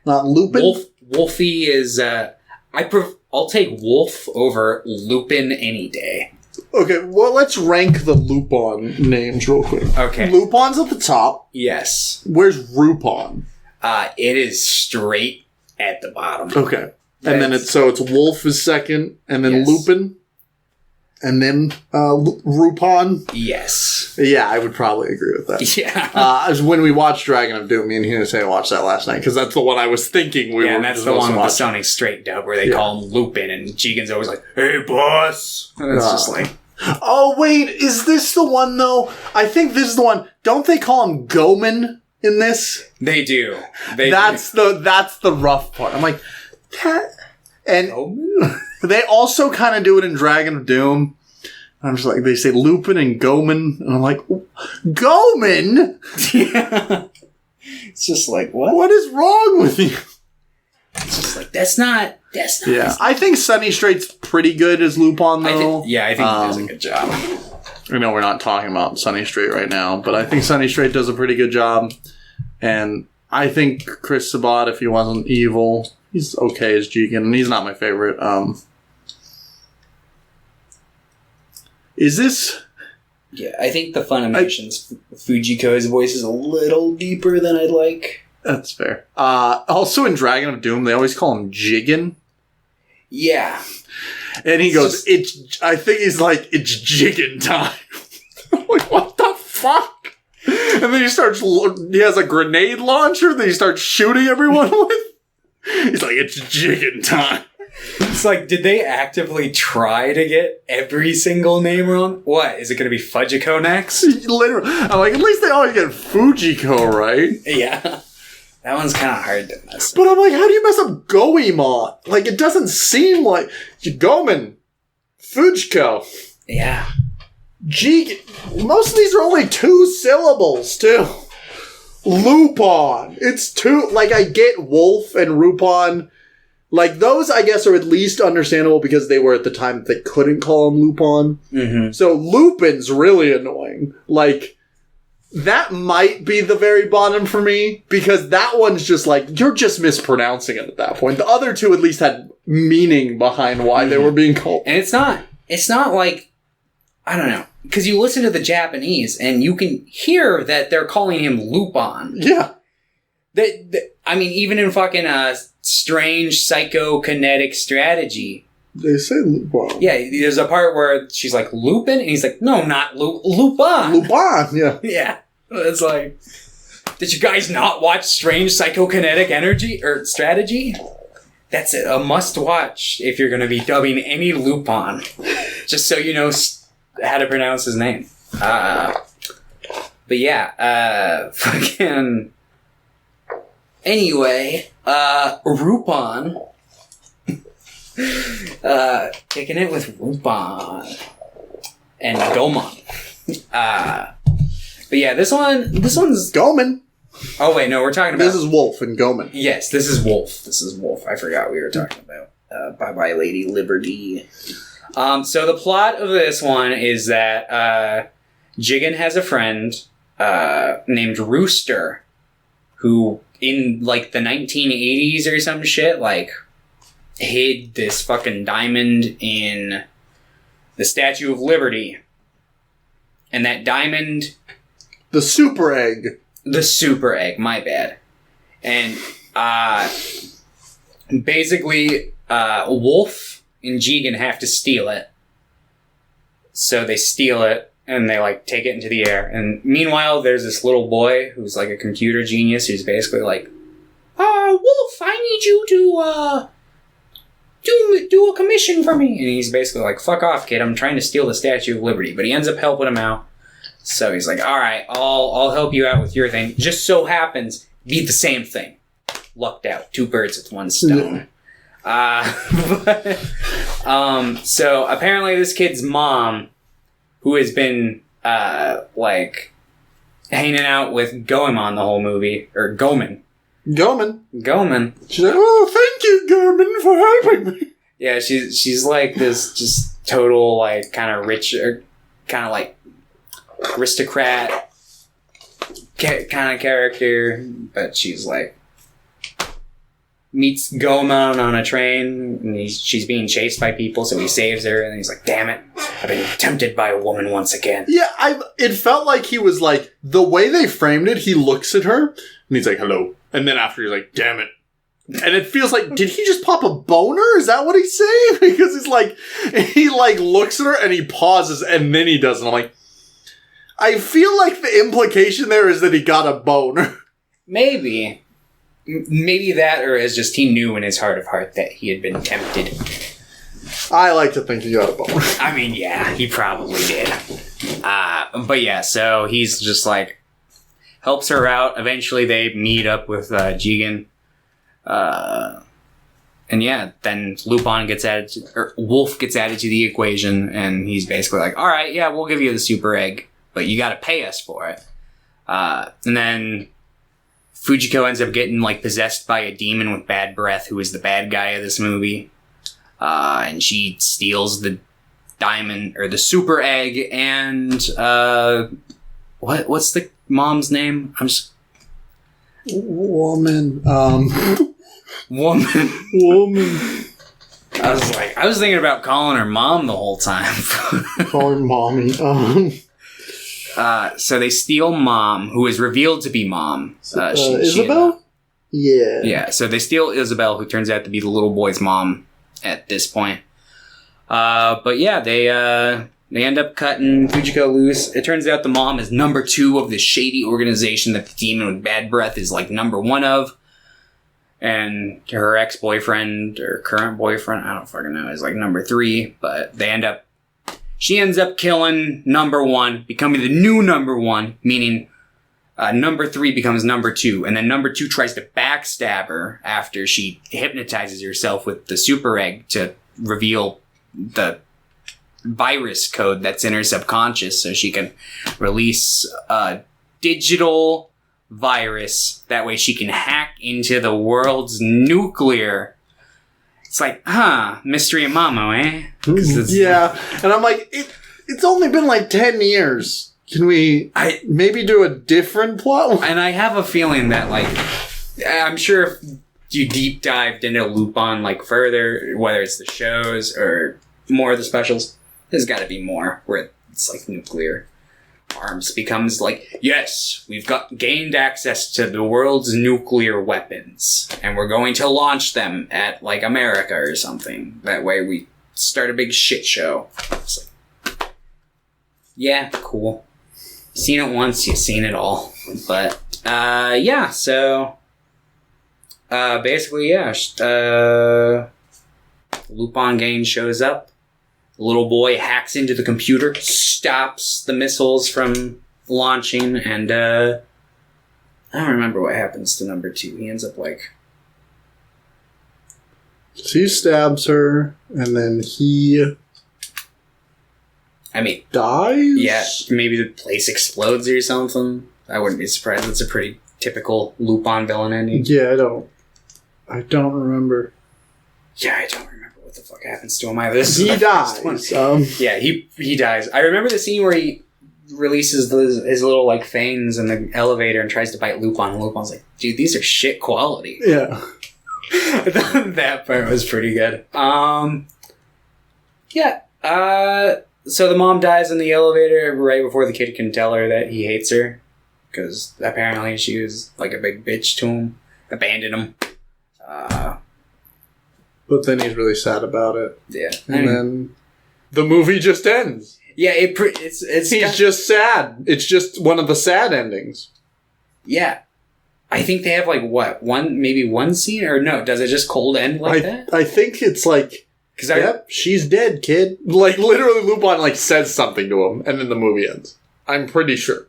[SPEAKER 1] Not Lupin?
[SPEAKER 2] Wolfie is, I'll take Wolf over Lupin any day.
[SPEAKER 1] Okay, well, let's rank the Lupin names real quick.
[SPEAKER 2] Okay.
[SPEAKER 1] Lupin's at the top.
[SPEAKER 2] Yes.
[SPEAKER 1] Where's Rupin?
[SPEAKER 2] It is straight at the bottom.
[SPEAKER 1] Okay. And then it's Wolf is second, and then Lupin, and then Rupin.
[SPEAKER 2] Yes.
[SPEAKER 1] Yeah, I would probably agree with that.
[SPEAKER 2] Yeah.
[SPEAKER 1] When we watched Dragon of Doom, me and Hinata watched that last night, because that's the one I was thinking we were
[SPEAKER 2] and that's the one with the Sony straight dub, where they call him Lupin, and Jigen's always like, hey, boss! And it's just like...
[SPEAKER 1] Oh, wait, is this the one, though? I think this is the one. Don't they call him Goman in this?
[SPEAKER 2] They do.
[SPEAKER 1] That's the rough part. I'm like... And they also kind of do it in Dragon of Doom. I'm just like, they say Lupin and Goman, and I'm like, Goman?
[SPEAKER 2] Yeah. It's just like, what?
[SPEAKER 1] What is wrong with you?
[SPEAKER 2] It's just like, that's not.
[SPEAKER 1] Yeah, I think Sunny Straight's pretty good as Lupin, though.
[SPEAKER 2] I think he does a good job.
[SPEAKER 1] I know we're not talking about Sunny Straight right now, but I think Sunny Straight does a pretty good job. And I think Chris Sabat, if he wasn't evil... He's okay as Jigen, and he's not my favorite. Is this...
[SPEAKER 2] Yeah, I think the Funimation's Fujiko's voice is a little deeper than I'd like.
[SPEAKER 1] That's fair. Also in Dragon of Doom, they always call him Jigen.
[SPEAKER 2] Yeah.
[SPEAKER 1] And he goes, I think he's like, it's Jigen time. I'm like, what the fuck? And then he has a grenade launcher that he starts shooting everyone with. He's like, it's Jigen time.
[SPEAKER 2] It's like, did they actively try to get every single name wrong? What? Is it going to be Fujiko next?
[SPEAKER 1] Literally. I'm like, at least they always get Fujiko, right?
[SPEAKER 2] Yeah. That one's kind of hard to mess up.
[SPEAKER 1] But I'm like, how do you mess up Goemon? Like, it doesn't seem like... Gomen. Fujiko.
[SPEAKER 2] Yeah.
[SPEAKER 1] Jigen. Most of these are only 2 syllables, too. Lupin. It's 2... Like, I get Wolf and Rupin. Like, those, I guess, are at least understandable because they were at the time that they couldn't call him Lupin.
[SPEAKER 2] Mm-hmm.
[SPEAKER 1] So Lupin's really annoying. Like, that might be the very bottom for me because that one's just like, you're just mispronouncing it at that point. The other 2 at least had meaning behind why they were being called.
[SPEAKER 2] And it's not like, I don't know. Because you listen to the Japanese, and you can hear that they're calling him Lupin.
[SPEAKER 1] Yeah.
[SPEAKER 2] I mean, even in fucking Strange Psychokinetic Strategy.
[SPEAKER 1] They say Lupin.
[SPEAKER 2] Yeah, there's a part where she's like, Lupin? And he's like, no, not Lupin.
[SPEAKER 1] Lupin, yeah.
[SPEAKER 2] Yeah. It's like... Did you guys not watch Strange Psychokinetic Energy or Strategy? That's a must-watch if you're going to be dubbing any Lupin. Just so you know how to pronounce his name. But yeah, fucking... Anyway, Lupin. Kicking it with Lupin. And Gomon. But yeah, this one's...
[SPEAKER 1] Goman.
[SPEAKER 2] Oh wait, no, we're talking about...
[SPEAKER 1] This is Wolf and Goman.
[SPEAKER 2] Yes, this is Wolf. I forgot we were talking about Bye-Bye Lady Liberty. So the plot of this one is that Jigen has a friend named Rooster who, in like the 1980s or some shit, like hid this fucking diamond in the Statue of Liberty. And that diamond...
[SPEAKER 1] The super egg.
[SPEAKER 2] The super egg, my bad. And basically, Wolf and Jigen have to steal it. So they steal it, and they like take it into the air. And meanwhile, there's this little boy who's like a computer genius who's basically like, Wolf, I need you to do a commission for me. And he's basically like, fuck off, kid, I'm trying to steal the Statue of Liberty. But he ends up helping him out. So he's like, all right, I'll help you out with your thing. Just so happens, be the same thing. Lucked out. 2 birds with 1 stone. So apparently this kid's mom, who has been, like, hanging out with Goemon the whole movie, or Goman. Goman.
[SPEAKER 1] She's like, oh, thank you, Goman, for helping me.
[SPEAKER 2] Yeah, she's like this just total, like, kind of rich, or kind of like, aristocrat kind of character, but she's like meets Goemon on a train, and she's being chased by people, so he saves her, and he's like, damn it, I've been tempted by a woman once again.
[SPEAKER 1] Yeah, it felt like he was like, the way they framed it, he looks at her, and he's like, hello, and then after he's like, damn it. And it feels like, did he just pop a boner? Is that what he's saying? Because he's like, he like looks at her, and he pauses, and then he does, and I'm like, I feel like the implication there is that he got a boner. Maybe that, or is just he knew in his heart of heart that he had been tempted. I like to think he got a boner.
[SPEAKER 2] I mean, yeah, he probably did. But yeah, so he's just like, helps her out. Eventually they meet up with Jigen. And yeah, then Lupin gets added or Wolf gets added to the equation, and he's basically like, all right, yeah, we'll give you the super egg, but you got to pay us for it. And then Fujiko ends up getting like possessed by a demon with bad breath, who is the bad guy of this movie. And she steals the diamond or the super egg. And what's the mom's name? I'm just
[SPEAKER 1] woman.
[SPEAKER 2] Woman. I was thinking about calling her mom the whole time.
[SPEAKER 1] Call her mommy.
[SPEAKER 2] So they steal Mom, who is revealed to be Mom.
[SPEAKER 1] Isabel? Yeah.
[SPEAKER 2] Yeah, so they steal Isabel, who turns out to be the little boy's mom at this point. But yeah, they end up cutting Fujiko loose. It turns out the mom is number 2 of this shady organization that the demon with bad breath is like number 1 of. And her ex-boyfriend, or current boyfriend, I don't fucking know, is like number 3. But she ends up killing number 1, becoming the new number 1, meaning number 3 becomes number 2. And then number 2 tries to backstab her after she hypnotizes herself with the super egg to reveal the virus code that's in her subconscious so she can release a digital virus. That way she can hack into the world's nuclear. It's like, mystery of Mamo, eh?
[SPEAKER 1] Yeah, and I'm like, it's only been like 10 years. Can we maybe do a different plot?
[SPEAKER 2] And I have a feeling that, like, I'm sure if you deep dived into Lupin, like, further, whether it's the shows or more of the specials, there's got to be more where it's like nuclear arms becomes like, yes, we've gained access to the world's nuclear weapons, and we're going to launch them at like America or something. That way we start a big shit show. It's like, yeah, cool. Seen it once, you've seen it all. But Yeah, so basically, yeah, Lupin gang shows up. The little boy hacks into the computer, stops the missiles from launching, and I don't remember what happens to number 2. He ends up like...
[SPEAKER 1] She stabs her, and then he... dies?
[SPEAKER 2] Yeah, maybe the place explodes or something. I wouldn't be surprised. That's a pretty typical Lupin villain ending.
[SPEAKER 1] Yeah, I don't remember.
[SPEAKER 2] Yeah, I don't remember what the fuck happens to him either.
[SPEAKER 1] He dies.
[SPEAKER 2] Yeah, he dies. I remember the scene where he releases his little like fangs in the elevator and tries to bite Lupin. And Lupin's like, dude, these are shit quality.
[SPEAKER 1] Yeah.
[SPEAKER 2] I thought that part was pretty good. Yeah. So the mom dies in the elevator right before the kid can tell her that he hates her. Because apparently she was like a big bitch to him. Abandoned him.
[SPEAKER 1] But then he's really sad about it.
[SPEAKER 2] Yeah.
[SPEAKER 1] And then the movie just ends.
[SPEAKER 2] Yeah, it's
[SPEAKER 1] he's just sad. It's just one of the sad endings.
[SPEAKER 2] Yeah. I think they have like one scene, or no, does it just cold end like that?
[SPEAKER 1] I think it's like, yep, she's dead, kid. Like literally Lupin like says something to him and then the movie ends. I'm pretty sure.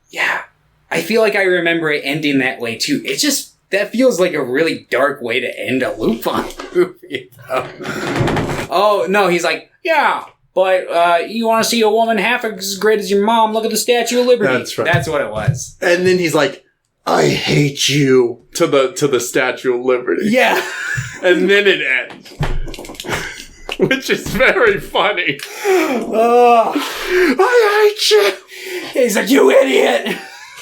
[SPEAKER 2] Yeah. I feel like I remember it ending that way too. It just, that feels like a really dark way to end a Lupin movie. Oh, no, he's like, yeah, but you want to see a woman half as great as your mom, look at the Statue of Liberty. That's right. That's what it was.
[SPEAKER 1] And then he's like, I hate you to the Statue of Liberty.
[SPEAKER 2] Yeah.
[SPEAKER 1] And then it ends. Which is very funny. I hate you.
[SPEAKER 2] He's like, you idiot.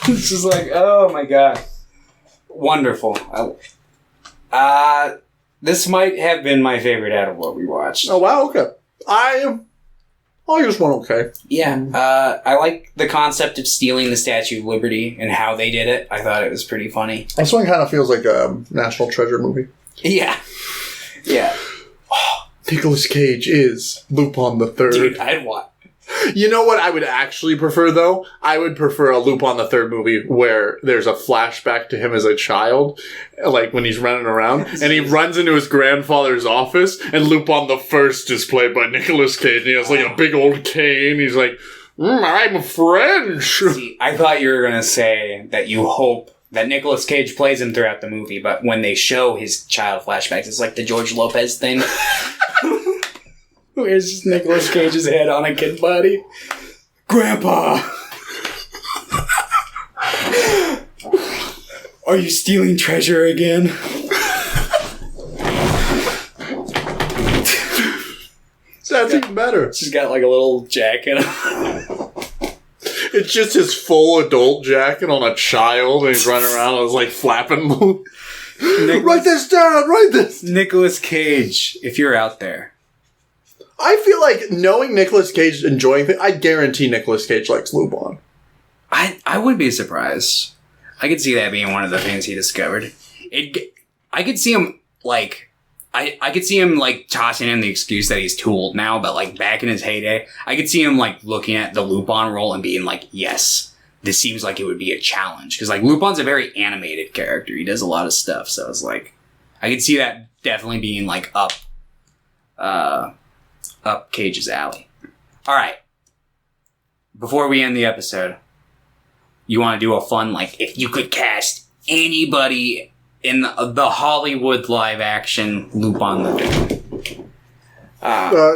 [SPEAKER 2] It's just like, oh my god. Wonderful. This might have been my favorite out of what we watched.
[SPEAKER 1] Oh, wow, okay. I just went okay.
[SPEAKER 2] Yeah, I like the concept of stealing the Statue of Liberty and how they did it. I thought it was pretty funny.
[SPEAKER 1] This one kind of feels like a National Treasure movie.
[SPEAKER 2] Yeah. Yeah.
[SPEAKER 1] Nicolas Cage is Lupin the Third.
[SPEAKER 2] Dude, I'd watch.
[SPEAKER 1] You know what I would actually prefer, though? I would prefer a Lupin the Third movie where there's a flashback to him as a child, like when he's running around, and he runs into his grandfather's office, and Lupin the First is played by Nicolas Cage, and he has like a big old cane. He's like, I'm French.
[SPEAKER 2] See, I thought you were going to say that you hope that Nicolas Cage plays him throughout the movie, but when they show his child flashbacks, it's like the George Lopez thing. Where's just Nicolas Cage's head on a kid body? Grandpa! Are you stealing treasure again?
[SPEAKER 1] That's even better.
[SPEAKER 2] She's got like a little jacket.
[SPEAKER 1] It's just his full adult jacket on a child, and he's running around and he's like flapping. Write this down, write this!
[SPEAKER 2] Nicolas Cage, if you're out there.
[SPEAKER 1] I feel like knowing Nicolas Cage enjoying things, I guarantee Nicolas Cage likes Lupin.
[SPEAKER 2] I would be surprised. I could see that being one of the things he discovered. I could see him like I could see him like tossing in the excuse that he's too old now, but like back in his heyday, I could see him like looking at the Lupin role and being like, yes, this seems like it would be a challenge. Because like Lupin's a very animated character. He does a lot of stuff. So it's like, I could see that definitely being like up Cage's alley. All right. Before we end the episode, you want to do a fun, like, if you could cast anybody in the Hollywood live action Lupin the Third.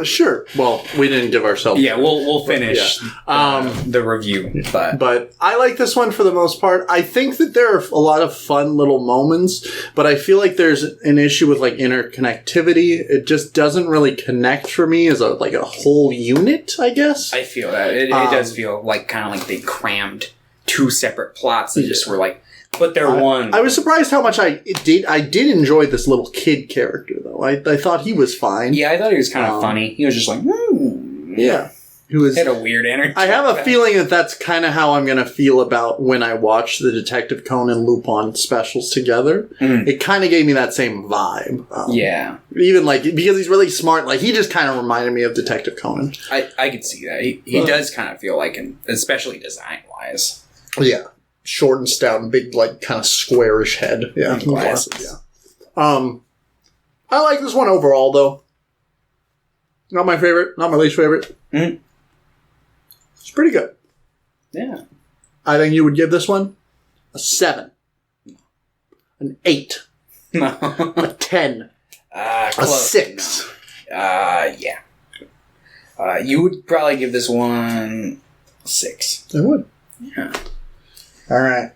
[SPEAKER 1] Sure. Well, we didn't give ourselves.
[SPEAKER 2] Yeah, we'll finish the review.
[SPEAKER 1] But I like this one for the most part. I think that there are a lot of fun little moments, but I feel like there's an issue with like interconnectivity. It just doesn't really connect for me as a whole unit, I guess.
[SPEAKER 2] I feel that. It does feel like kind of like they crammed two separate plots that just were like, but they're one.
[SPEAKER 1] I was surprised how much I did enjoy this little kid character, though. I thought he was fine.
[SPEAKER 2] Yeah, I thought he was kind of funny. He was just like,
[SPEAKER 1] yeah. He
[SPEAKER 2] had a weird energy.
[SPEAKER 1] I have a feeling that that's kind of how I'm going to feel about when I watch the Detective Conan Lupin specials together. It kind of gave me that same vibe.
[SPEAKER 2] Yeah.
[SPEAKER 1] Even like, because he's really smart, like he just kind of reminded me of Detective Conan.
[SPEAKER 2] I could see that. He does kind of feel like him, especially design-wise.
[SPEAKER 1] Yeah. short and stout, and big, like, kind of squarish head. Yeah,
[SPEAKER 2] And glasses.
[SPEAKER 1] Yeah. I like this one overall, though. Not my favorite. Not my least favorite.
[SPEAKER 2] Mm.
[SPEAKER 1] It's pretty good.
[SPEAKER 2] Yeah.
[SPEAKER 1] I think you would give this one a 7. An 8.
[SPEAKER 2] No.
[SPEAKER 1] A 10. A
[SPEAKER 2] Close.
[SPEAKER 1] 6.
[SPEAKER 2] No. Yeah. You would probably give this one a 6.
[SPEAKER 1] I would.
[SPEAKER 2] Yeah.
[SPEAKER 1] All right.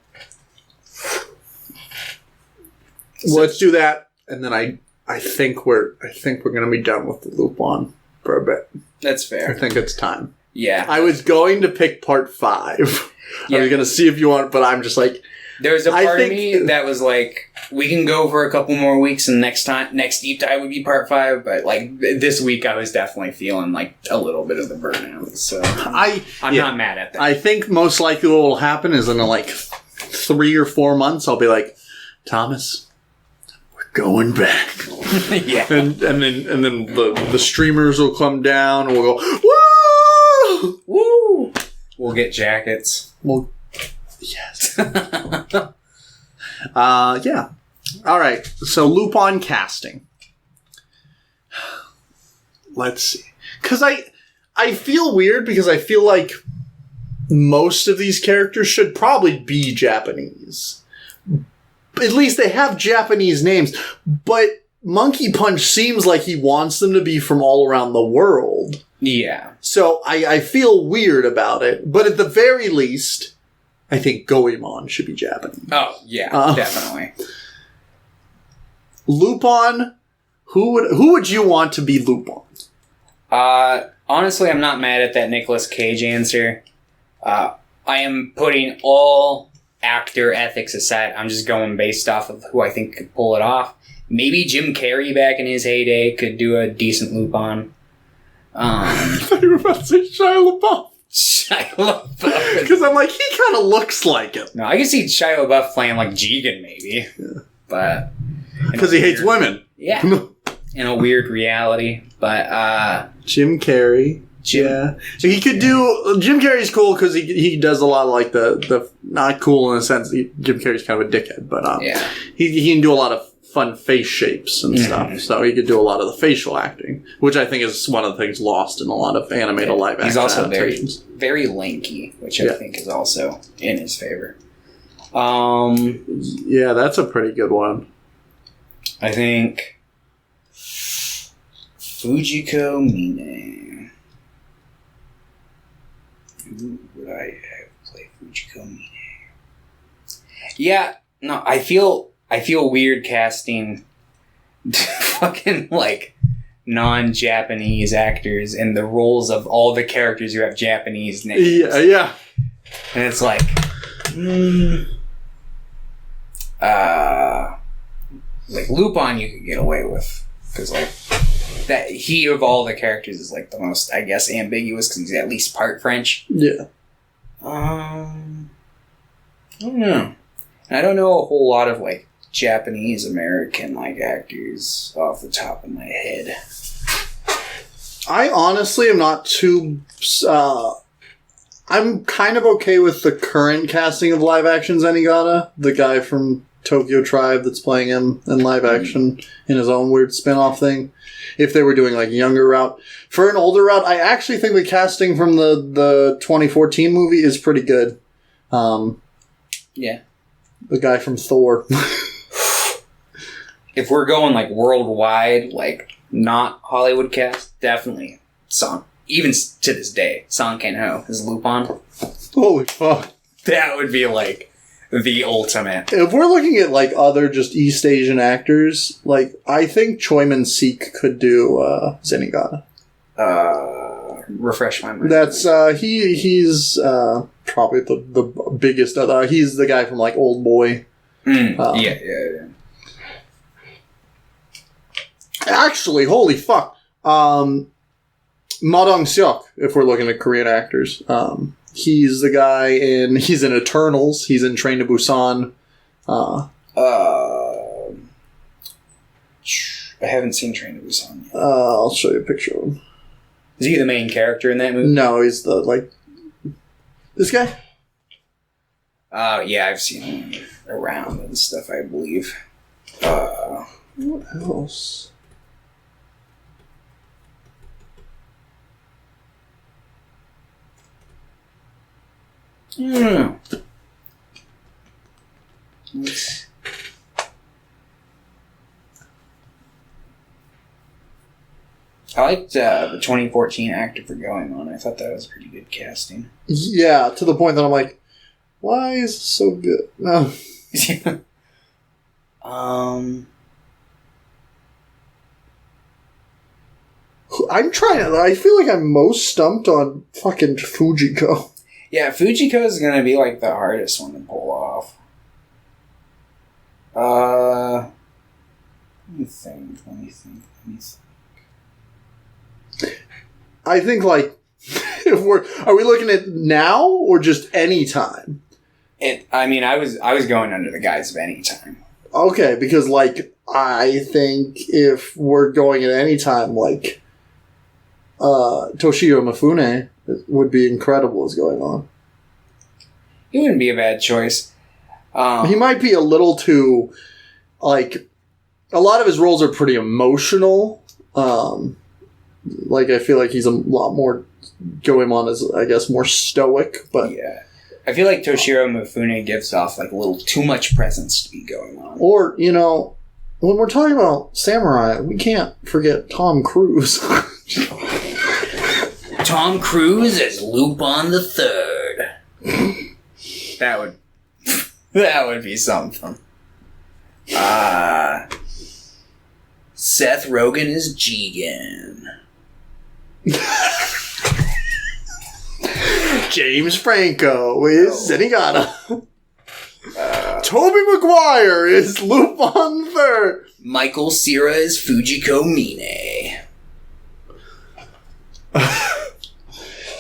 [SPEAKER 1] Well, let's do that, and then I think we're gonna be done with the Lupin for a bit.
[SPEAKER 2] That's fair.
[SPEAKER 1] I think it's time.
[SPEAKER 2] Yeah.
[SPEAKER 1] I was going to pick part 5.
[SPEAKER 2] Yeah.
[SPEAKER 1] I was gonna see if you want, but I'm just like,
[SPEAKER 2] There was a part of me that was like, we can go for a couple more weeks, and next deep dive would be part 5. But like this week, I was definitely feeling like a little bit of the burnout. So I'm not mad at that.
[SPEAKER 1] I think most likely what will happen is in like 3 or 4 months, I'll be like, Thomas, we're going back.
[SPEAKER 2] Yeah.
[SPEAKER 1] And then the streamers will come down, and we'll go, woo!
[SPEAKER 2] Woo! We'll get jackets.
[SPEAKER 1] Well, yes. Yeah. All right. So Lupin casting. Let's see. Because I feel weird because I feel like most of these characters should probably be Japanese. At least they have Japanese names. But Monkey Punch seems like he wants them to be from all around the world.
[SPEAKER 2] Yeah.
[SPEAKER 1] So I feel weird about it. But at the very least, I think Goemon should be Japanese.
[SPEAKER 2] Oh, yeah, definitely.
[SPEAKER 1] Lupin, who would you want to be Lupin?
[SPEAKER 2] Honestly, I'm not mad at that Nicolas Cage answer. I am putting all actor ethics aside. I'm just going based off of who I think could pull it off. Maybe Jim Carrey back in his heyday could do a decent Lupin.
[SPEAKER 1] I thought you were about to say Shia LaBeouf.
[SPEAKER 2] Shia LaBeouf.
[SPEAKER 1] Because I'm like, he kind of looks like him.
[SPEAKER 2] No, I can see Shia LaBeouf playing like Jigen, maybe. Yeah. But...
[SPEAKER 1] Because he hates women.
[SPEAKER 2] Yeah. In a weird reality. But,
[SPEAKER 1] Jim Carrey. Yeah. So he could do... Jim Carrey's cool because he does a lot of like the... Not cool in a sense. Jim Carrey's kind of a dickhead. But
[SPEAKER 2] yeah.
[SPEAKER 1] He can do a lot of fun face shapes and stuff. So he could do a lot of the facial acting, which I think is one of the things lost in a lot of animated live action.
[SPEAKER 2] He's also very lanky, which I think is also in his favor.
[SPEAKER 1] Yeah, that's a pretty good one.
[SPEAKER 2] I think Fujiko Mine. Who would I have play Fujiko Mine? Yeah, no, I feel weird casting fucking like non-Japanese actors in the roles of all the characters who have Japanese names.
[SPEAKER 1] Yeah.
[SPEAKER 2] And it's like, like Lupin you could get away with because like that he of all the characters is like the most, I guess, ambiguous because he's at least part French.
[SPEAKER 1] Yeah.
[SPEAKER 2] I don't know. And I don't know a whole lot of like Japanese American like actors off the top of my head.
[SPEAKER 1] I honestly am not too. I'm kind of okay with the current casting of live action Zenigata, the guy from Tokyo Tribe that's playing him in live action in his own weird spin-off thing. If they were doing like a younger route. For an older route, I actually think the casting from the 2014 movie is pretty good.
[SPEAKER 2] Yeah. The
[SPEAKER 1] guy from Thor.
[SPEAKER 2] If we're going like worldwide, like not Hollywood cast, definitely Song. Even to this day, Song Kang-ho is Lupin.
[SPEAKER 1] Holy fuck.
[SPEAKER 2] That would be like the ultimate.
[SPEAKER 1] If we're looking at like other just East Asian actors, like I think Choi Min-sik could do Zenigata.
[SPEAKER 2] Refresh my mind.
[SPEAKER 1] That's he's probably the biggest. He's the guy from like Old Boy.
[SPEAKER 2] Yeah.
[SPEAKER 1] Actually, holy fuck. Ma Dong-seok, if we're looking at Korean actors. He's the guy he's in Eternals. He's in Train to Busan.
[SPEAKER 2] I haven't seen Train to Busan yet.
[SPEAKER 1] I'll show you a picture of him.
[SPEAKER 2] Is he the main character in that movie?
[SPEAKER 1] No, he's this guy.
[SPEAKER 2] Yeah, I've seen him around and stuff, I believe.
[SPEAKER 1] What else?
[SPEAKER 2] Yeah. I liked the 2014 actor for Going On. I thought that was pretty good casting.
[SPEAKER 1] Yeah, to the point that I'm like, why is this so good? No. I'm trying to... I feel like I'm most stumped on fucking Fujiko.
[SPEAKER 2] Yeah, Fujiko is going to be like the hardest one to pull off. Let me think.
[SPEAKER 1] I think, like, if are we looking at now or just any time?
[SPEAKER 2] I was going under the guise of any time.
[SPEAKER 1] Okay, because, like, I think if we're going at any time, like, Toshio Mifune would be incredible as Going On.
[SPEAKER 2] He wouldn't be a bad choice.
[SPEAKER 1] He might be a little too, like, a lot of his roles are pretty emotional. Like, I feel like he's a lot more, Going On is, I guess, more stoic, but...
[SPEAKER 2] Yeah. I feel like Toshiro Mifune gives off, like, a little too much presence to be Going On.
[SPEAKER 1] Or, you know, when we're talking about samurai, we can't forget Tom Cruise.
[SPEAKER 2] Tom Cruise as Lupin the Third. That would be something. Seth Rogen is Jigen.
[SPEAKER 1] James Franco is Zenigata. Tobey Maguire is Lupin III.
[SPEAKER 2] Michael Cera is Fujiko Mine.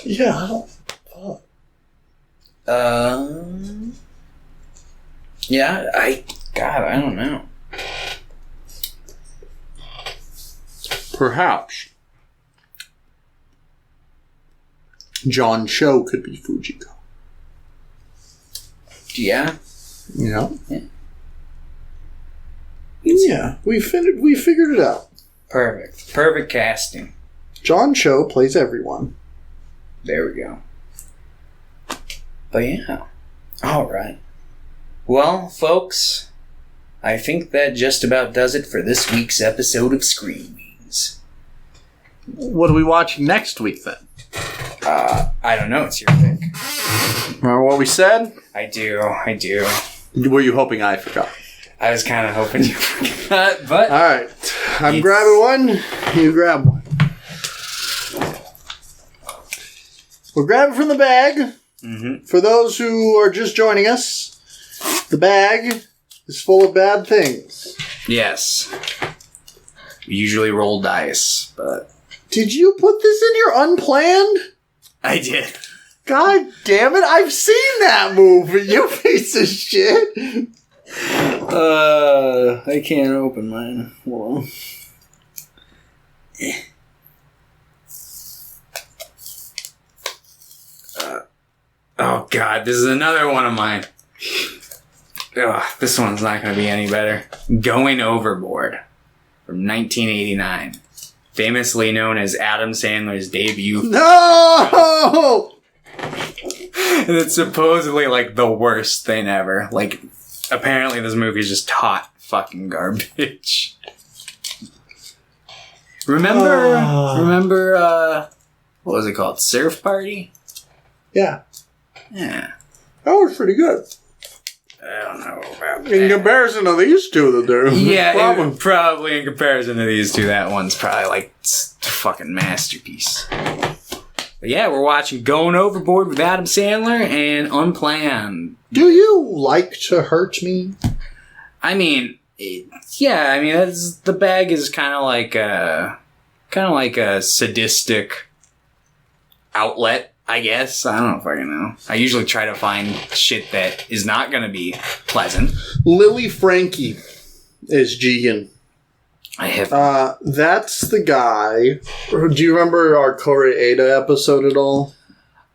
[SPEAKER 1] Yeah, I don't...
[SPEAKER 2] Yeah, I don't know.
[SPEAKER 1] Perhaps John Cho could be Fujiko.
[SPEAKER 2] Yeah?
[SPEAKER 1] Yeah.
[SPEAKER 2] Yeah.
[SPEAKER 1] Yeah, we figured it out.
[SPEAKER 2] Perfect casting.
[SPEAKER 1] John Cho plays everyone.
[SPEAKER 2] There we go. But yeah. Alright. Well, folks, I think that just about does it for this week's episode of Screen Weens.
[SPEAKER 1] What are we watching next week, then?
[SPEAKER 2] I don't know. It's your pick.
[SPEAKER 1] Remember what we said?
[SPEAKER 2] I do.
[SPEAKER 1] Were you hoping I forgot?
[SPEAKER 2] I was kind of hoping you forgot, but...
[SPEAKER 1] Alright. I'm grabbing one. You grab one. We'll grab it from the bag.
[SPEAKER 2] Mm-hmm.
[SPEAKER 1] For those who are just joining us, the bag is full of bad things.
[SPEAKER 2] Yes. We usually roll dice, but...
[SPEAKER 1] Did you put this in your unplanned?
[SPEAKER 2] I did.
[SPEAKER 1] God damn it, I've seen that movie, you piece of shit.
[SPEAKER 2] I can't open mine. Hold on. Oh god, this is another one of mine. Ugh, this one's not going to be any better. Going Overboard from 1989. Famously known as Adam Sandler's debut.
[SPEAKER 1] No!
[SPEAKER 2] And it's supposedly like the worst thing ever. Like, apparently this movie is just hot fucking garbage. Remember, what was it called? Surf Party?
[SPEAKER 1] Yeah.
[SPEAKER 2] Yeah.
[SPEAKER 1] That was pretty good.
[SPEAKER 2] I don't know about that.
[SPEAKER 1] In comparison to these two that they're...
[SPEAKER 2] Yeah, probably in comparison to these two, that one's probably like a fucking masterpiece. But yeah, we're watching Going Overboard with Adam Sandler and Unplanned.
[SPEAKER 1] Do you like to hurt me?
[SPEAKER 2] I mean, the bag is kind of like a sadistic outlet, I guess. I don't know if I can know. I usually try to find shit that is not going to be pleasant.
[SPEAKER 1] Lily Frankie is Jigen.
[SPEAKER 2] I have...
[SPEAKER 1] That's the guy. Do you remember our Koreeda episode at all?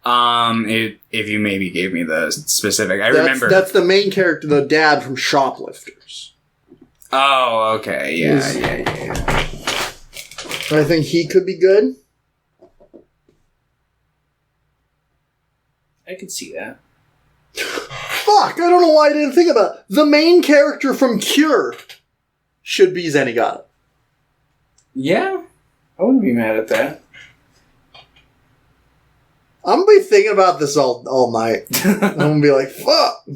[SPEAKER 2] If you maybe gave me the specific, remember
[SPEAKER 1] that's the main character, the dad from Shoplifters.
[SPEAKER 2] Oh, okay, yeah.
[SPEAKER 1] I think he could be good.
[SPEAKER 2] I could see that.
[SPEAKER 1] Fuck! I don't know why I didn't think about it. The main character from Cure should be Zenigata.
[SPEAKER 2] Yeah, I wouldn't be mad at that.
[SPEAKER 1] I'm gonna be thinking about this all night. I'm gonna be like, fuck.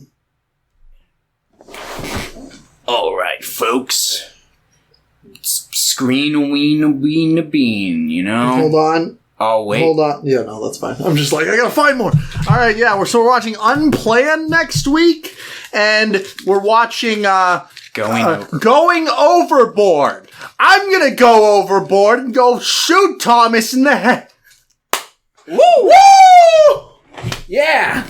[SPEAKER 2] All right, folks. Screen a ween a bean, you know?
[SPEAKER 1] Hold on.
[SPEAKER 2] Oh, wait.
[SPEAKER 1] Hold on. Yeah, no, that's fine. I'm just like, I gotta find more. All right, yeah, we're watching Unplanned next week, and we're watching Going Overboard. I'm gonna go overboard and go shoot Thomas in the head.
[SPEAKER 2] Woo! Woo! Yeah!